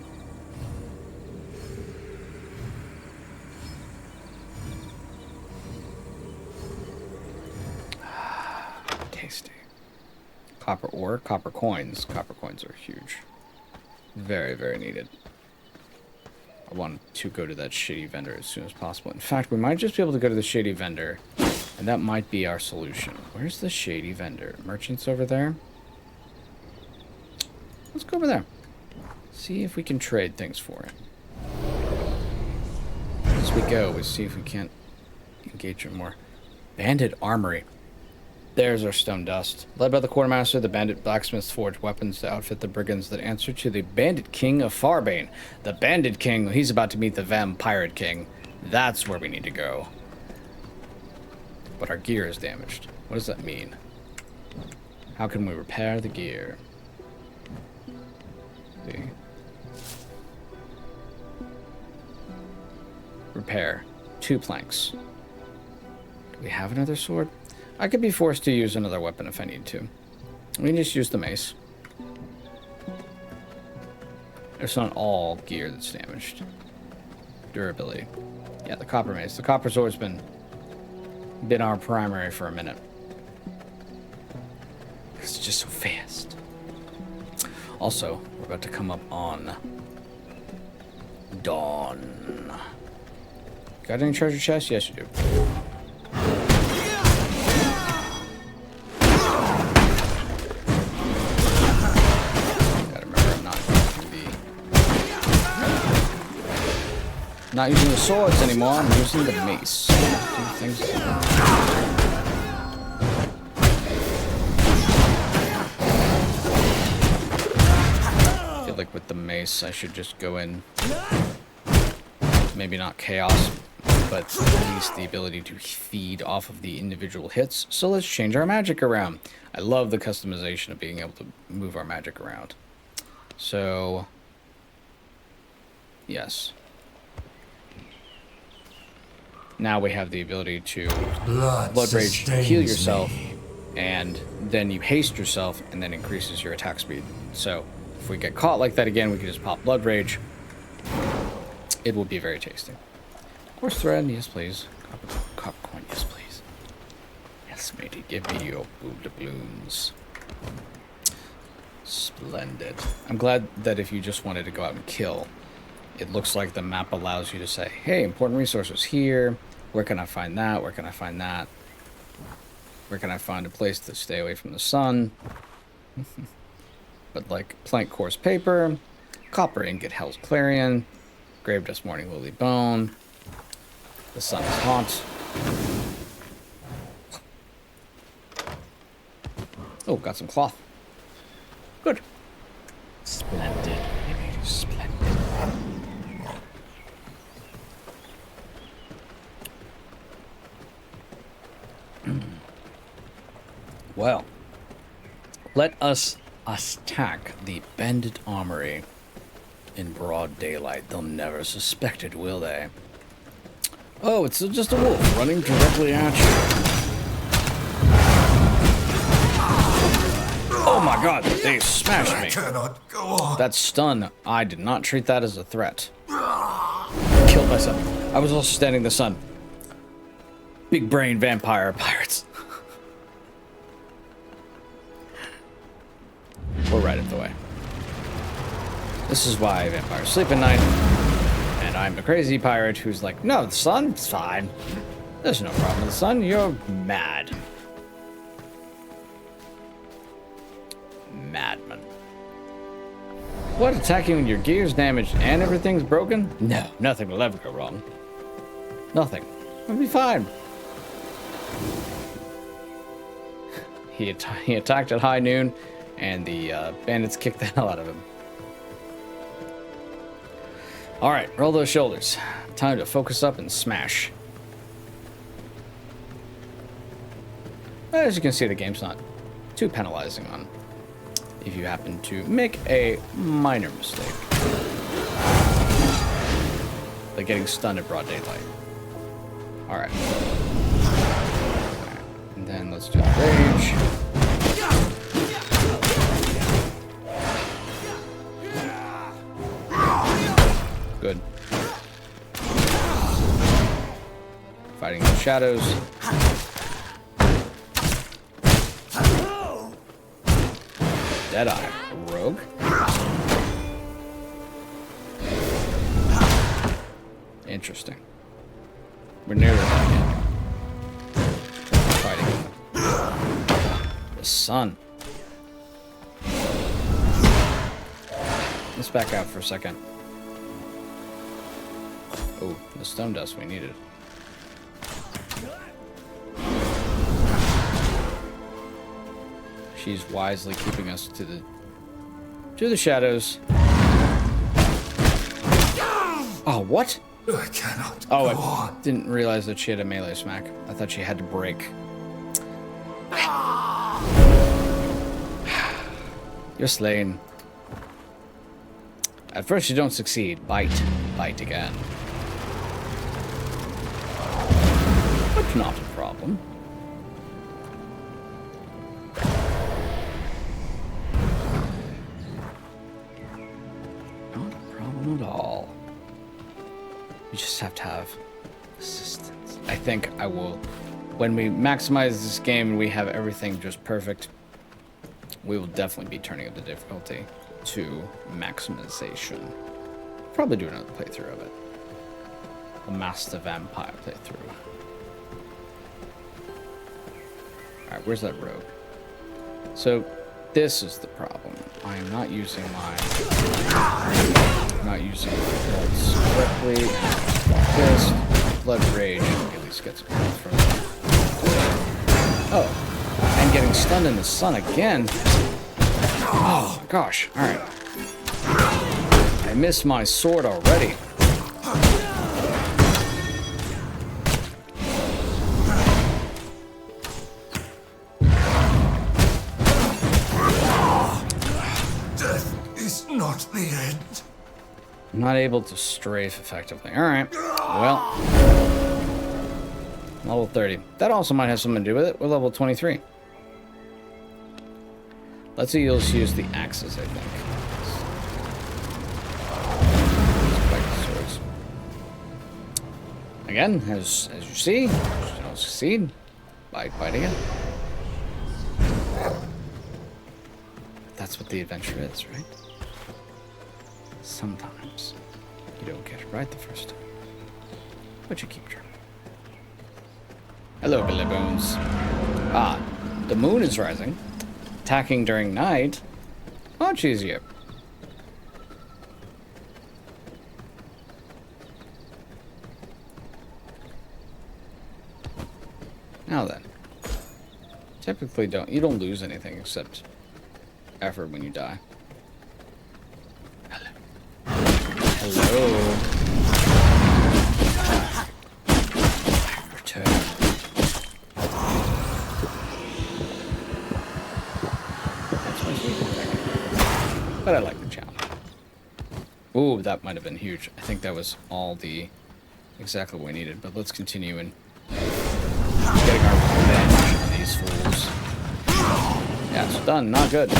Tasty. Copper ore, copper coins. Copper coins are huge. Very, very needed. I want to go to that shady vendor as soon as possible. In fact, we might just be able to go to the shady vendor, and that might be our solution. Where's the shady vendor? Merchants over there? Let's go over there. See if we can trade things for it. As we go, we see if we can't engage in more. Bandit armory. There's our stone dust. Led by the quartermaster, the bandit blacksmiths forge weapons to outfit the brigands that answer to the bandit king of Farbane. The bandit king, he's about to meet the vampire king. That's where we need to go. But our gear is damaged. What does that mean? How can we repair the gear? See. Repair. 2 planks. Do we have another sword? I could be forced to use another weapon if I need to. We can just use the mace. It's not all gear that's damaged. Durability. Yeah, the copper mace. The copper sword's been our primary for a minute. It's just so fast. Also, we're about to come up on dawn. Got any treasure chests? Yes, you do. Not using the swords anymore, I'm using the mace. Do things. I feel like with the mace, I should just go in. Maybe not chaos, but at least the ability to feed off of the individual hits. So let's change our magic around. I love the customization of being able to move our magic around. So, yes. Now we have the ability to blood rage, heal yourself, and then you haste yourself, and then increases your attack speed. So if we get caught like that again, we can just pop blood rage. It will be very tasty. Horse thread, yes please. Copper coin, yes please. Yes matey, give me your doubloons. Splendid. I'm glad that if you just wanted to go out and kill, it looks like the map allows you to say, hey, important resources here. Where can I find that? Where can I find that? Where can I find a place to stay away from the sun? But like plank coarse paper, copper ingot Hell's Clarion, grave dust morning lily bone. The sun is hot. Oh, got some cloth. Good. Splendid. Splendid. Well, let us attack the bandit armory in broad daylight. They'll never suspect it, will they? Oh, it's just a wolf running directly at you. Oh my god, they smashed me. I cannot go on. That stun, I did not treat that as a threat. Killed myself. I was also standing in the sun. Big brain vampire pirates. We're right up the way. This is why vampires sleep at night. And I'm the crazy pirate who's like, no, the sun's fine. There's no problem with the sun. You're mad. Madman. What, attacking when your gear's damaged and everything's broken? No, nothing will ever go wrong. Nothing. It'll be fine. He attacked at high noon, and the bandits kicked the hell out of him. Alright, roll those shoulders. Time to focus up and smash. As you can see, the game's not too penalizing on if you happen to make a minor mistake. Like getting stunned at broad daylight. Alright. And then let's do the rage. Good. Fighting the shadows. Deadeye. A rogue? Interesting. We're nearly there again. Fighting the sun. Let's back out for a second. Oh, the stone dust we needed. She's wisely keeping us to the shadows. Oh, what? I cannot. Oh, go I on. didn't realize that she had a melee smack. I thought she had to break. You're slain. At first you don't succeed. Bite. Bite again. But not a problem. Not a problem at all. You just have to have assistance. I think I will. When we maximize this game and we have everything just perfect, we will definitely be turning up the difficulty to maximization. Probably do another playthrough of it. A Master Vampire playthrough. Alright, where's that rogue? So, this is the problem. I am not using my... bolts correctly. This Blood Rage at least gets health from it. Oh, and getting stunned in the sun again. Oh my gosh, alright. I missed my sword already. Death is not the end. I'm not able to strafe effectively. Alright, well. Level 30. That also might have something to do with it. We're level 23. Let's see, you'll just use the axes, I think. Swords. Again, as you see, you don't succeed. Bite again. That's what the adventure is, right? Sometimes you don't get it right the first time, but you keep trying. Hello, Billy Bones. Ah, the moon is rising. Attacking during night, much easier. Now then, typically you don't lose anything except effort when you die. Hello. Return. But I like the challenge. Ooh, that might have been huge. I think that was exactly what we needed. But let's continue and getting our revenge on these fools. Yeah, it's done. Not good.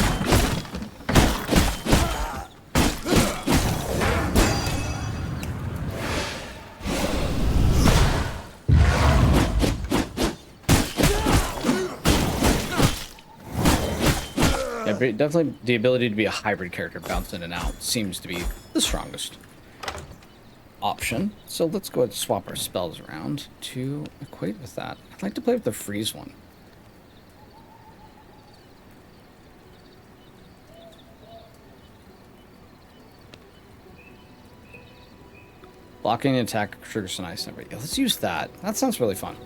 definitely the ability to be a hybrid character, bounce in and out, seems to be the strongest option. So let's go ahead and swap our spells around to equate with that. I'd like to play with the freeze one. Blocking an attack triggers an ice number. Yeah, let's use that. That sounds really fun.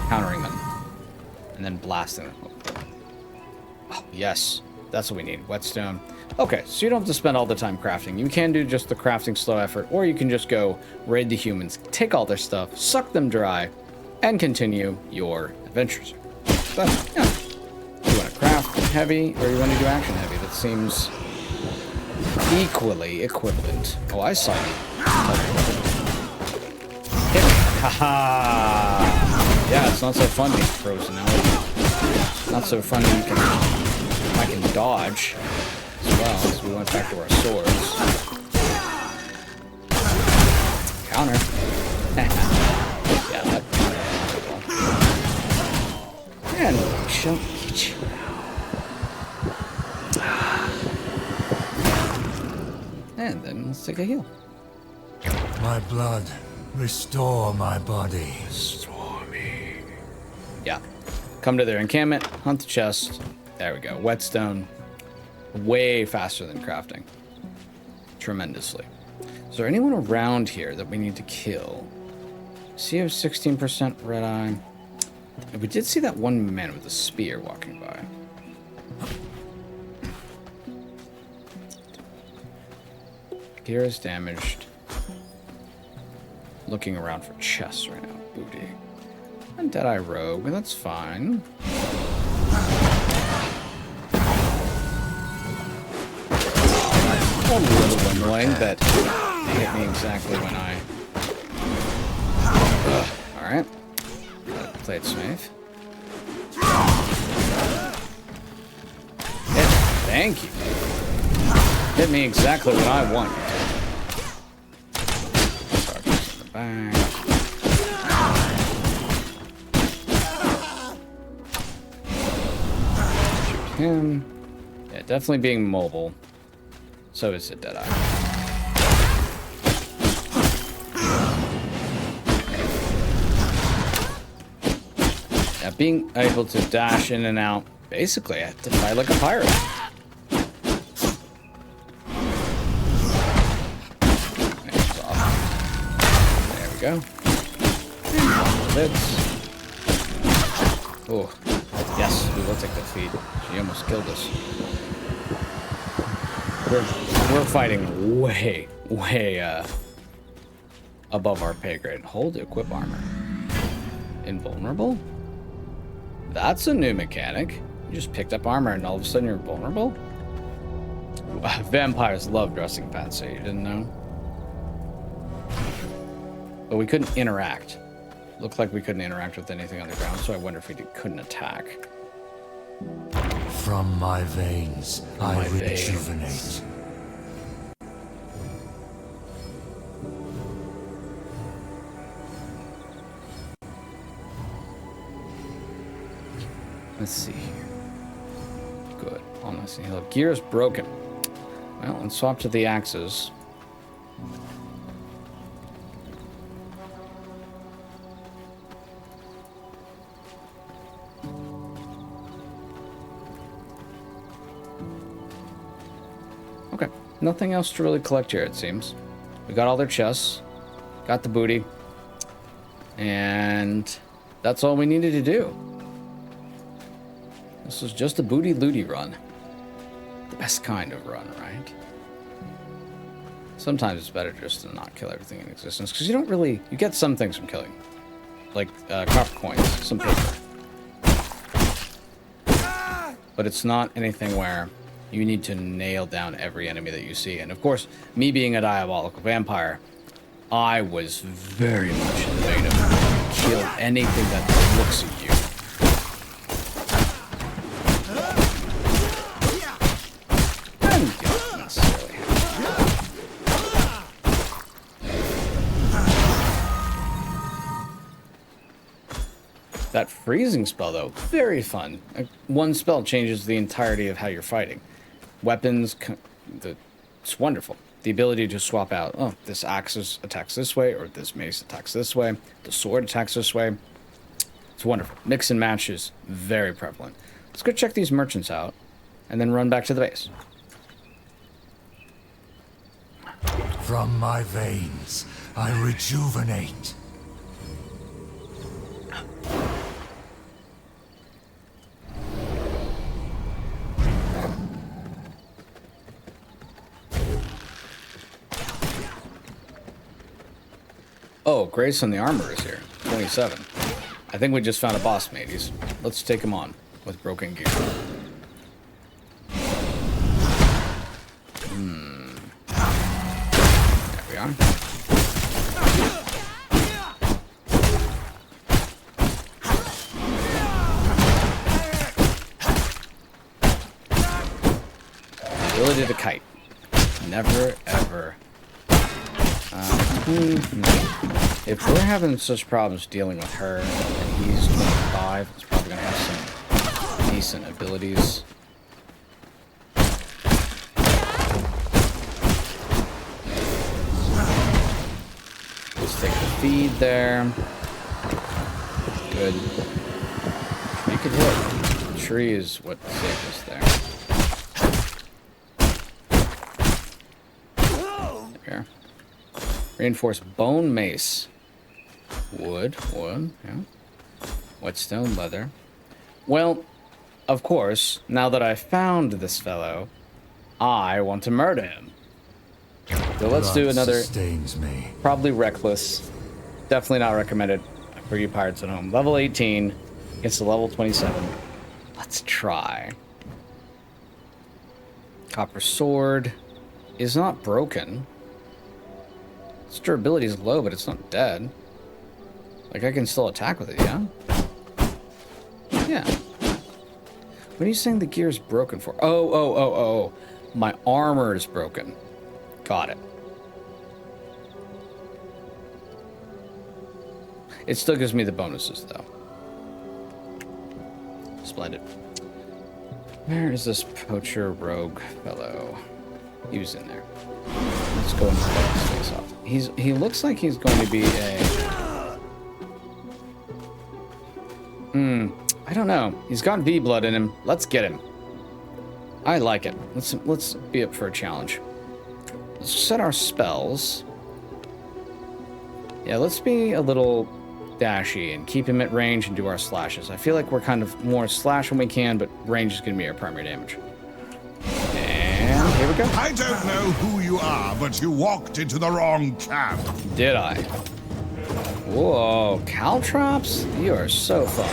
Countering them. And then blasting them. Oh, yes. That's what we need. Whetstone. Okay, so you don't have to spend all the time crafting. You can do just the crafting slow effort, or you can just go raid the humans, take all their stuff, suck them dry, and continue your adventures. But, yeah. You want to craft heavy, or you want to do action heavy? That seems equally equivalent. Oh, I saw you. Hit me. Haha. Yeah, it's not so fun being frozen now. Not so fun I can dodge as well, so we went back to our swords. Counter. Yeah, that counter. And she'll eat you. And then let's take a heal. My blood, restore my body. Restore me. Yeah. Come to their encampment, hunt the chest. There we go. Whetstone. Way faster than crafting. Tremendously. Is there anyone around here that we need to kill? See, I have 16% red eye. We did see that one man with a spear walking by. Gear is damaged. Looking around for chests right now. Booty. And Deadeye Rogue, that's fine. A little annoying that they hit me exactly when I... Alright. Play it safe. Thank you. Hit me exactly when I want you to. Charges in the back. Shoot him. Yeah, definitely being mobile. So is it Deadeye. Yeah, being able to dash in and out. Basically, I have to fight like a pirate. There we go. Oh, yes, we will take the feed. She almost killed us. We're fighting way above our pay grade. Hold to equip armor. Invulnerable? That's a new mechanic. You just picked up armor and all of a sudden you're vulnerable? Vampires love dressing fancy, you didn't know? But we couldn't interact. Looked like we couldn't interact with anything on the ground, so I wonder if we couldn't attack. From my veins, I rejuvenate. Let's see here. Good. All nice and healed. Gear is broken. Well, let's swap to the axes. Okay. Nothing else to really collect here, it seems. We got all their chests. Got the booty. And that's all we needed to do. This was just a booty-looty run. The best kind of run, right? Sometimes it's better just to not kill everything in existence, because you don't really... You get some things from killing. Like copper coins, some paper. But it's not anything where you need to nail down every enemy that you see. And of course, me being a diabolical vampire, I was very much in the vein of kill anything that looks at you. That freezing spell, though, very fun. One spell changes the entirety of how you're fighting. Weapons, it's wonderful. The ability to swap out, oh, this axe attacks this way, or this mace attacks this way, the sword attacks this way. It's wonderful. Mix and match is very prevalent. Let's go check these merchants out, and then run back to the base. From my veins, I rejuvenate. Oh, Grace on the armor is here. 27. I think we just found a boss, mateys. Let's take him on with broken gear. There we are. Ability to kite. Never, ever. If we're having such problems dealing with her, and he's 25, he's probably going to have some decent abilities. Let's take the feed there. Good. You could hit. The tree is what saved us there. There we are. Reinforced bone mace. Wood, yeah. Whetstone, leather. Well, of course, now that I've found this fellow, I want to murder him. So let's do another, Sustains me. probably reckless. Definitely not recommended for you pirates at home. Level 18 against a level 27. Let's try. Copper sword is not broken. Its durability is low, but it's not dead. Like, I can still attack with it, yeah? Yeah. What are you saying the gear is broken for? Oh. My armor is broken. Got it. It still gives me the bonuses, though. Splendid. Where is this poacher rogue fellow? He was in there. Let's go and fight his face off. He looks like he's going to be a... I don't know. He's got V-blood in him. Let's get him. I like it. Let's be up for a challenge. Let's set our spells. Yeah, let's be a little dashy and keep him at range and do our slashes. I feel like we're kind of more slash when we can, but range is going to be our primary damage. And here we go. I don't know who you are, but you walked into the wrong camp. Did I? Whoa, caltrops? You are so fun.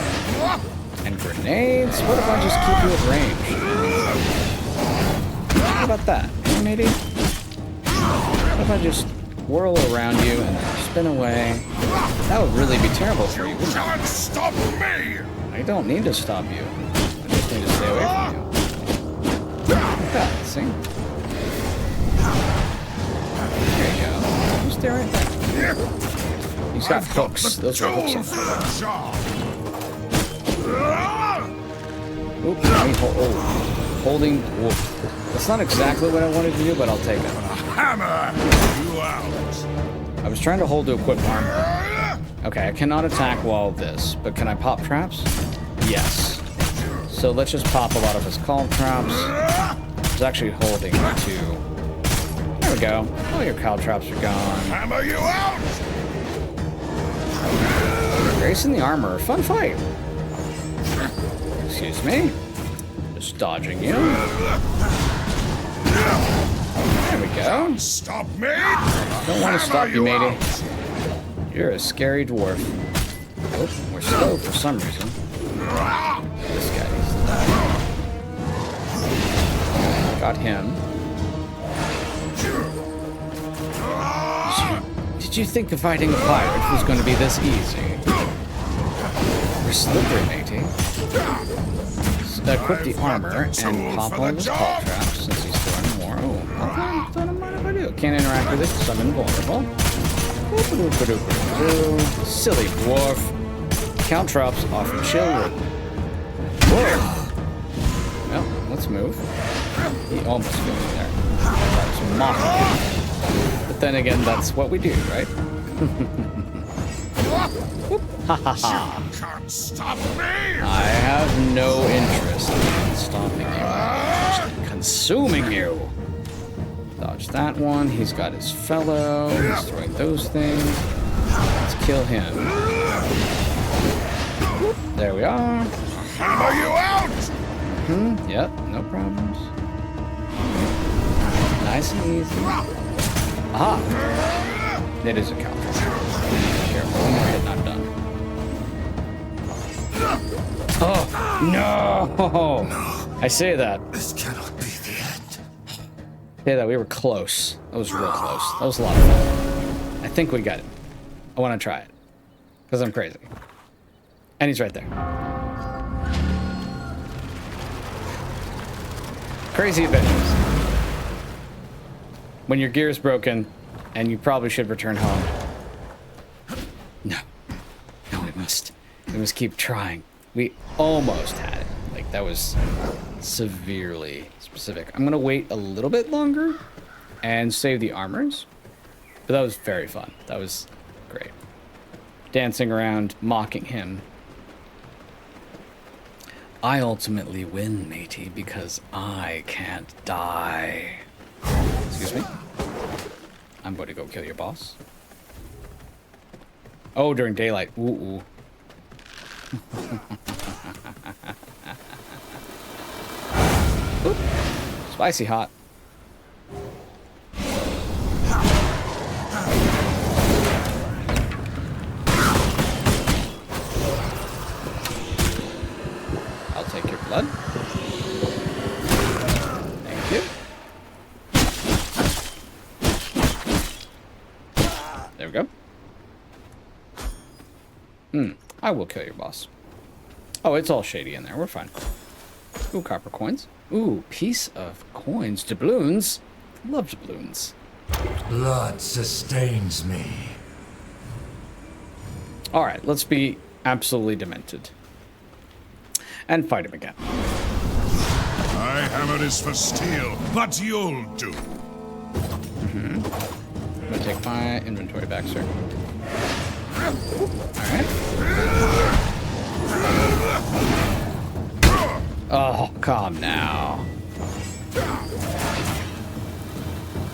And grenades? What if I just keep you at range? How about that? Hey, matey? What if I just whirl around you and spin away? That would really be terrible for you. Can't stop me! I don't need to stop you. I just need to stay away from you. Like that, see? There you go. You stay right there. He's got hooks. Those are hooks on that. Oops, holding. Whoa. That's not exactly what I wanted to do, but I'll take it. Hammer you out. I was trying to hold to equip armor. Okay, I cannot attack while this, but can I pop traps? Yes. So let's just pop a lot of his call traps. He's actually holding two. There we go. All your cow traps are gone. Hammer you out. Grace in the armor. Fun fight. Excuse me. Just dodging you. There we go. Stop me. Don't want to stop you, matey. You're a scary dwarf. Oh, we're slow for some reason. This guy is... Got him. Did you think fighting a pirate was going to be this easy? We're slippery, matey. Equip the armor and pop all his call traps since he's throwing more. Oh, okay. Don't mind if I do. Can't interact with it because I'm invulnerable. Silly dwarf. Caltrops are for children. Whoa! Well, let's move. He almost killed me there. That was mocking. But then again, that's what we do, right? Ha ha ha. You can't stop me! I have no interest in stopping you. I'm just consuming you. Dodge that one. He's got his fellow. He's throwing those things. Let's kill him. There we are. Hammer you out! Yep, no problems. Nice and easy. Aha! It is a counter. Careful, one more hit and I'm done. Oh, no! I say that. This cannot be the end. Say that, we were close. That was real close. That was a lot of fun. I think we got it. I want to try it. Because I'm crazy. And he's right there. Crazy adventures. When your gear is broken, and you probably should return home. No. No, we must. We must keep trying. We almost had it. Like, that was severely specific. I'm gonna wait a little bit longer and save the armors. But that was very fun. That was great. Dancing around, mocking him. I ultimately win, matey, because I can't die. Excuse me? I'm going to go kill your boss. Oh, during daylight. Ooh, ooh. Oop. Spicy hot. I'll take your blood. Thank you. There we go. I will kill your boss. Oh, it's all shady in there. We're fine. Ooh, copper coins. Ooh, piece of coins. Doubloons. Love doubloons. Blood sustains me. Alright, let's be absolutely demented. And fight him again. My hammer is for steel, but you'll do. I'm gonna take my inventory back, sir. Alright. Oh, calm now.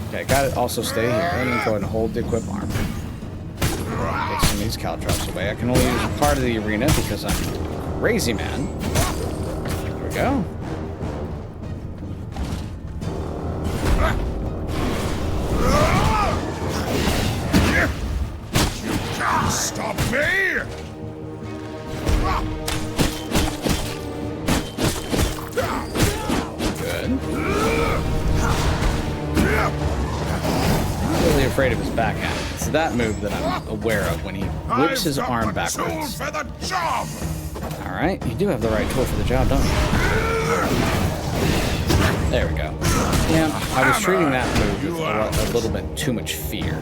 Okay, gotta also stay here. Let me go ahead and hold the equip armor. Take some of these caltrops away. I can only use part of the arena because I'm crazy man. There we go. Can't stop me! Good. I'm really afraid of his backhand. It's that move that I'm aware of when he whips his arm backwards. For the job. Alright, you do have the right tool for the job, don't you? There we go. Yeah, I was treating that move with a little bit too much fear.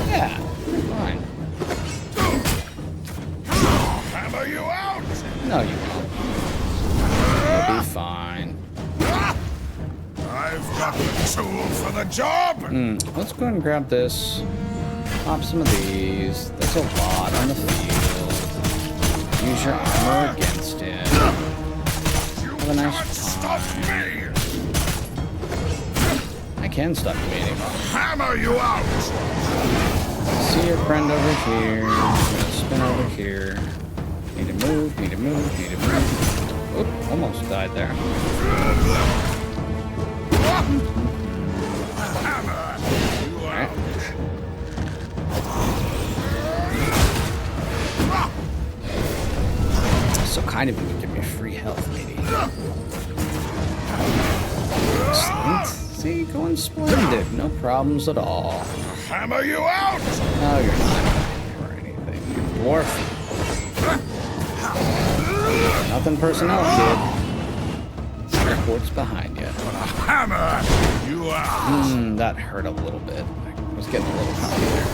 Yeah, fine. Hammer you out! No, you won't. You'll be fine. I've got the tool for the job! Let's go ahead and grab this. Pop some of these. That's a lot on the field. Use your armor against it. Have a nice Stop me! I can stop you anymore. Hammer you out! See your friend over here. I'm gonna spin over here. Need to move, need to move, need to move. Oop, almost died there. Hammer you Alright. out! So kind of you would give me free health, maybe. Excellent. See, going splendid. No problems at all. Hammer you out! No, you're not or anything. You're dwarf. Nothing personnel, kid. Airport's behind you. Hammer you out! That hurt a little bit. I was getting a little confused.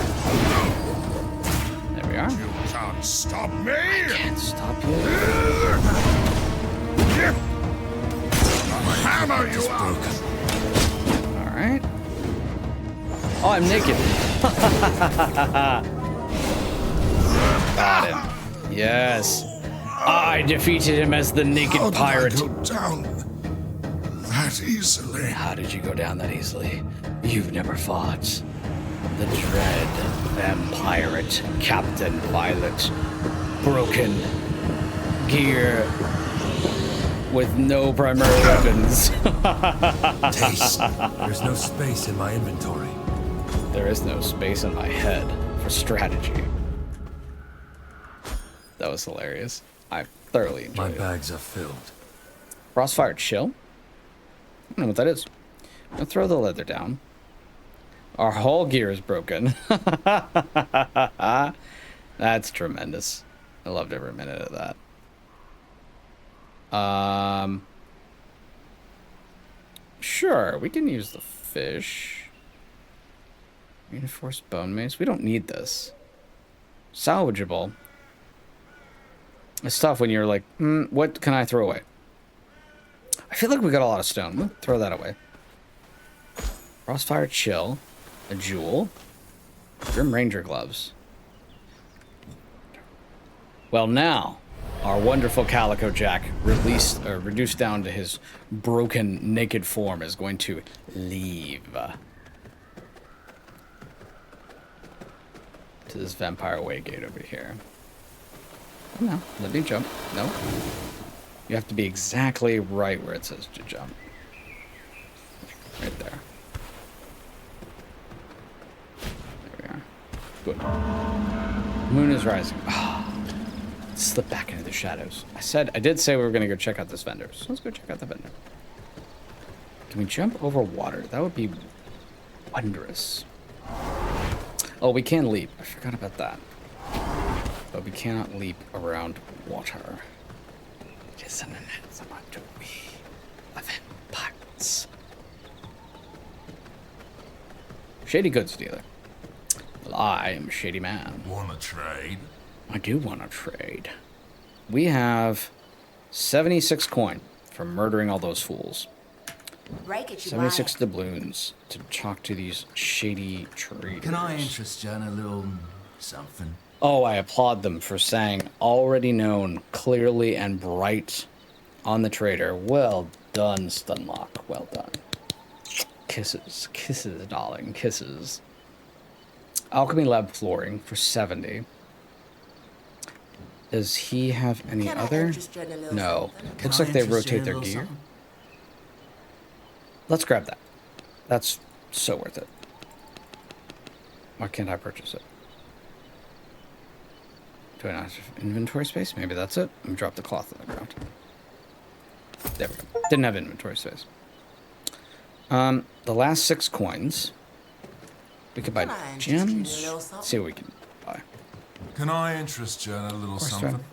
There we are. You can't stop me! Can't stop you. I'll hammer you out! All right. Oh, I'm naked. Got him. Yes. I defeated him as the naked How did pirate. I go down that easily? How did you go down that easily? You've never fought. The dread vampire, Captain Violet. Broken gear with no primary weapons. Taste. There's no space in my inventory. There is no space in my head for strategy. That was hilarious. I thoroughly My enjoyed it. bags are filled. Crossfire chill? I don't know what that is. I'll throw the leather down. Our whole gear is broken. That's tremendous. I loved every minute of that. Sure, we can use the fish. Reinforced bone mace. We don't need this. Salvageable. It's tough when you're like, what can I throw away? I feel like we got a lot of stone. We'll throw that away. Crossfire chill. A jewel. Grim Ranger gloves. Well, now, our wonderful Calico Jack, reduced down to his broken, naked form, is going to leave. To this vampire way gate over here. Oh, no, let me jump. No. You have to be exactly right where it says to jump. Right there. There we are. Good. Moon is rising. Slip back into the shadows. I did say we were going to go check out this vendor. So let's go check out the vendor. Can we jump over water? That would be wondrous. Oh, we can leap. I forgot about that. But we cannot leap around water. It is an anathema to we vampires. Shady goods dealer. Well, I am a shady man. Wanna trade? I do want to trade. We have 76 coin for murdering all those fools. 76 doubloons to talk to these shady traders. Can I interest you in a little something? Oh, I applaud them for saying already known clearly and bright on the trader. Well done, Stunlock. Well done. Kisses. Kisses, darling. Kisses. Alchemy Lab flooring for 70. Does he have any other? No. Looks like they rotate their gear. Let's grab that. That's so worth it. Why can't I purchase it? Do I not have inventory space? Maybe that's it. Let me drop the cloth on the ground. There we go. Didn't have inventory space. The last 6 coins. We could buy gems. Let's see what we can buy. Can I interest you in a little something?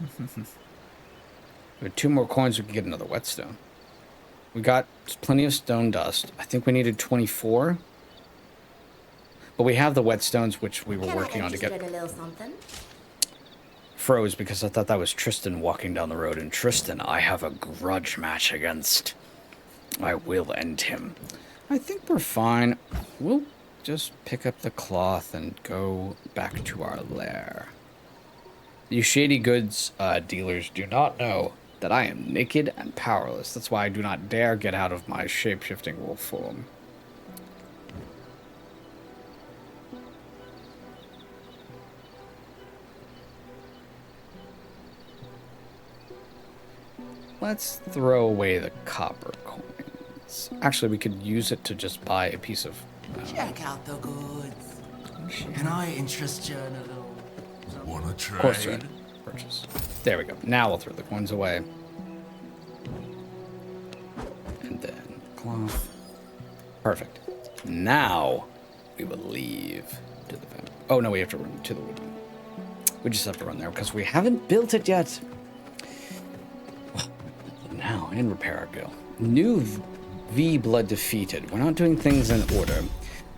With 2 more coins, we could get another whetstone. We got plenty of stone dust. I think we needed 24. But we have the whetstones, which we were working on to get. Froze because I thought that was Tristan walking down the road. And Tristan, I have a grudge match against. I will end him. I think we're fine. We'll just pick up the cloth and go back to our lair. You shady goods dealers do not know that I am naked and powerless. That's why I do not dare get out of my shape-shifting wolf form. Let's throw away the copper coins. Actually, we could use it to just buy a piece of... Check out the goods. Can I interest you in a little... Wanna trade? Of course, right. Purchase. There we go. Now we'll throw the coins away. And then cloth. Perfect. Now we will leave to the vent. Oh no, we have to run to the wood. We just have to run there because we haven't built it yet. Now, and repair our bill. New V blood defeated. We're not doing things in order.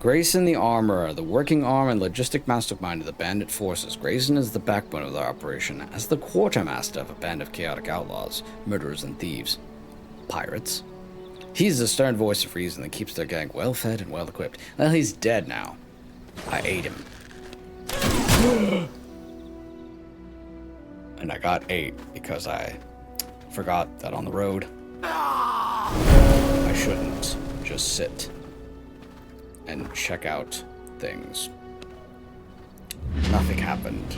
Grayson the Armorer, the working arm and logistic mastermind of the bandit forces. Grayson is the backbone of the operation, as the quartermaster of a band of chaotic outlaws, murderers and thieves. Pirates. He's the stern voice of reason that keeps their gang well-fed and well-equipped. Well, he's dead now. I ate him. And I got 8 because I forgot that on the road I shouldn't just sit and check out things. Nothing happened.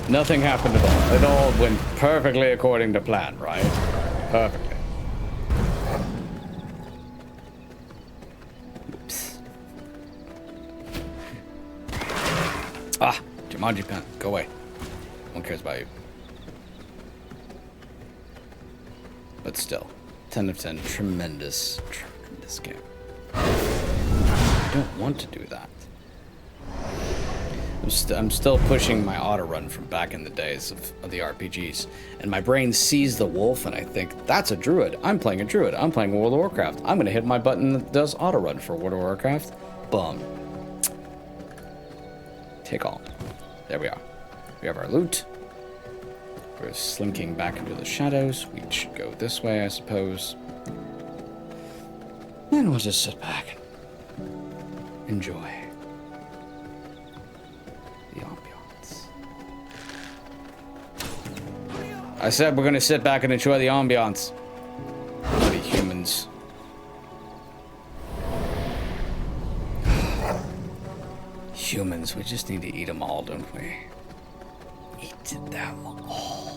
Nothing happened at all. It all went perfectly according to plan, right? Perfectly. Oops. Ah, Jumanji pen. Go away. No one cares about you. But still, 10 of 10. Tremendous, tremendous game. I don't want to do that. I'm still pushing my auto run from back in the days of the RPGs, and my brain sees the wolf, and I think that's a druid. I'm playing a druid. I'm playing World of Warcraft. I'm gonna hit my button that does auto run for World of Warcraft. Boom. Take all. There we are. We have our loot. We're slinking back into the shadows. We should go this way, I suppose. And we'll just sit back and enjoy the ambiance. I said we're gonna sit back and enjoy the ambiance. Bloody humans. Humans, we just need to eat them all, don't we? Eat them all.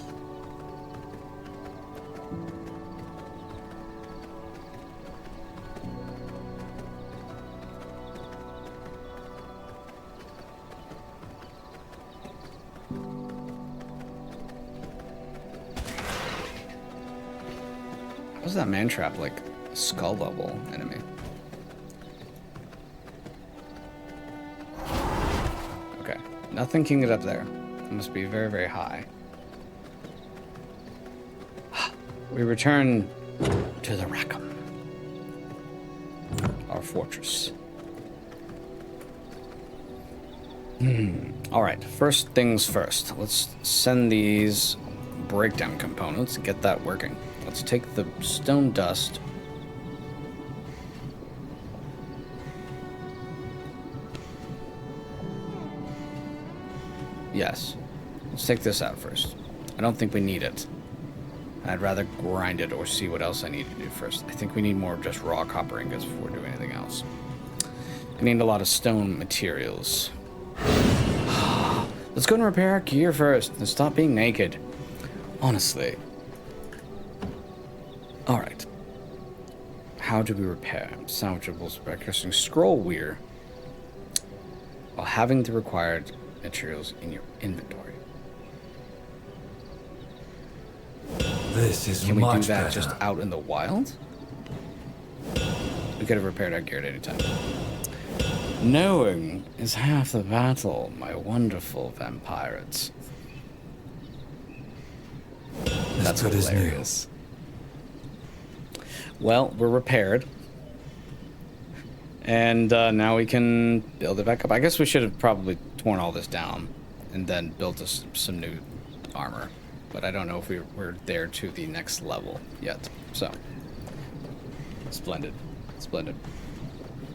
How's that man trap like a skull level enemy? Okay, nothing can get up there. It must be very, very high. We return to the Rackham, our fortress. All right, first things first. Let's send these breakdown components and get that working. Let's take the stone dust. Yes. Let's take this out first. I don't think we need it. I'd rather grind it or see what else I need to do first. I think we need more of just raw copper ingots before we do anything else. I need a lot of stone materials. Let's go and repair our gear first and stop being naked. Honestly. Alright. How do we repair salvageables by pressing scroll wheel while having the required materials in your inventory? This is Can we do much that better. just out in the wild? We could have repaired our gear at any time. Knowing is half the battle, my wonderful vampires. That's good as new. hilarious. Well, we're repaired. And now we can build it back up. I guess we should have probably torn all this down and then built us some new armor. But I don't know if we're there to the next level yet. So, splendid. Splendid.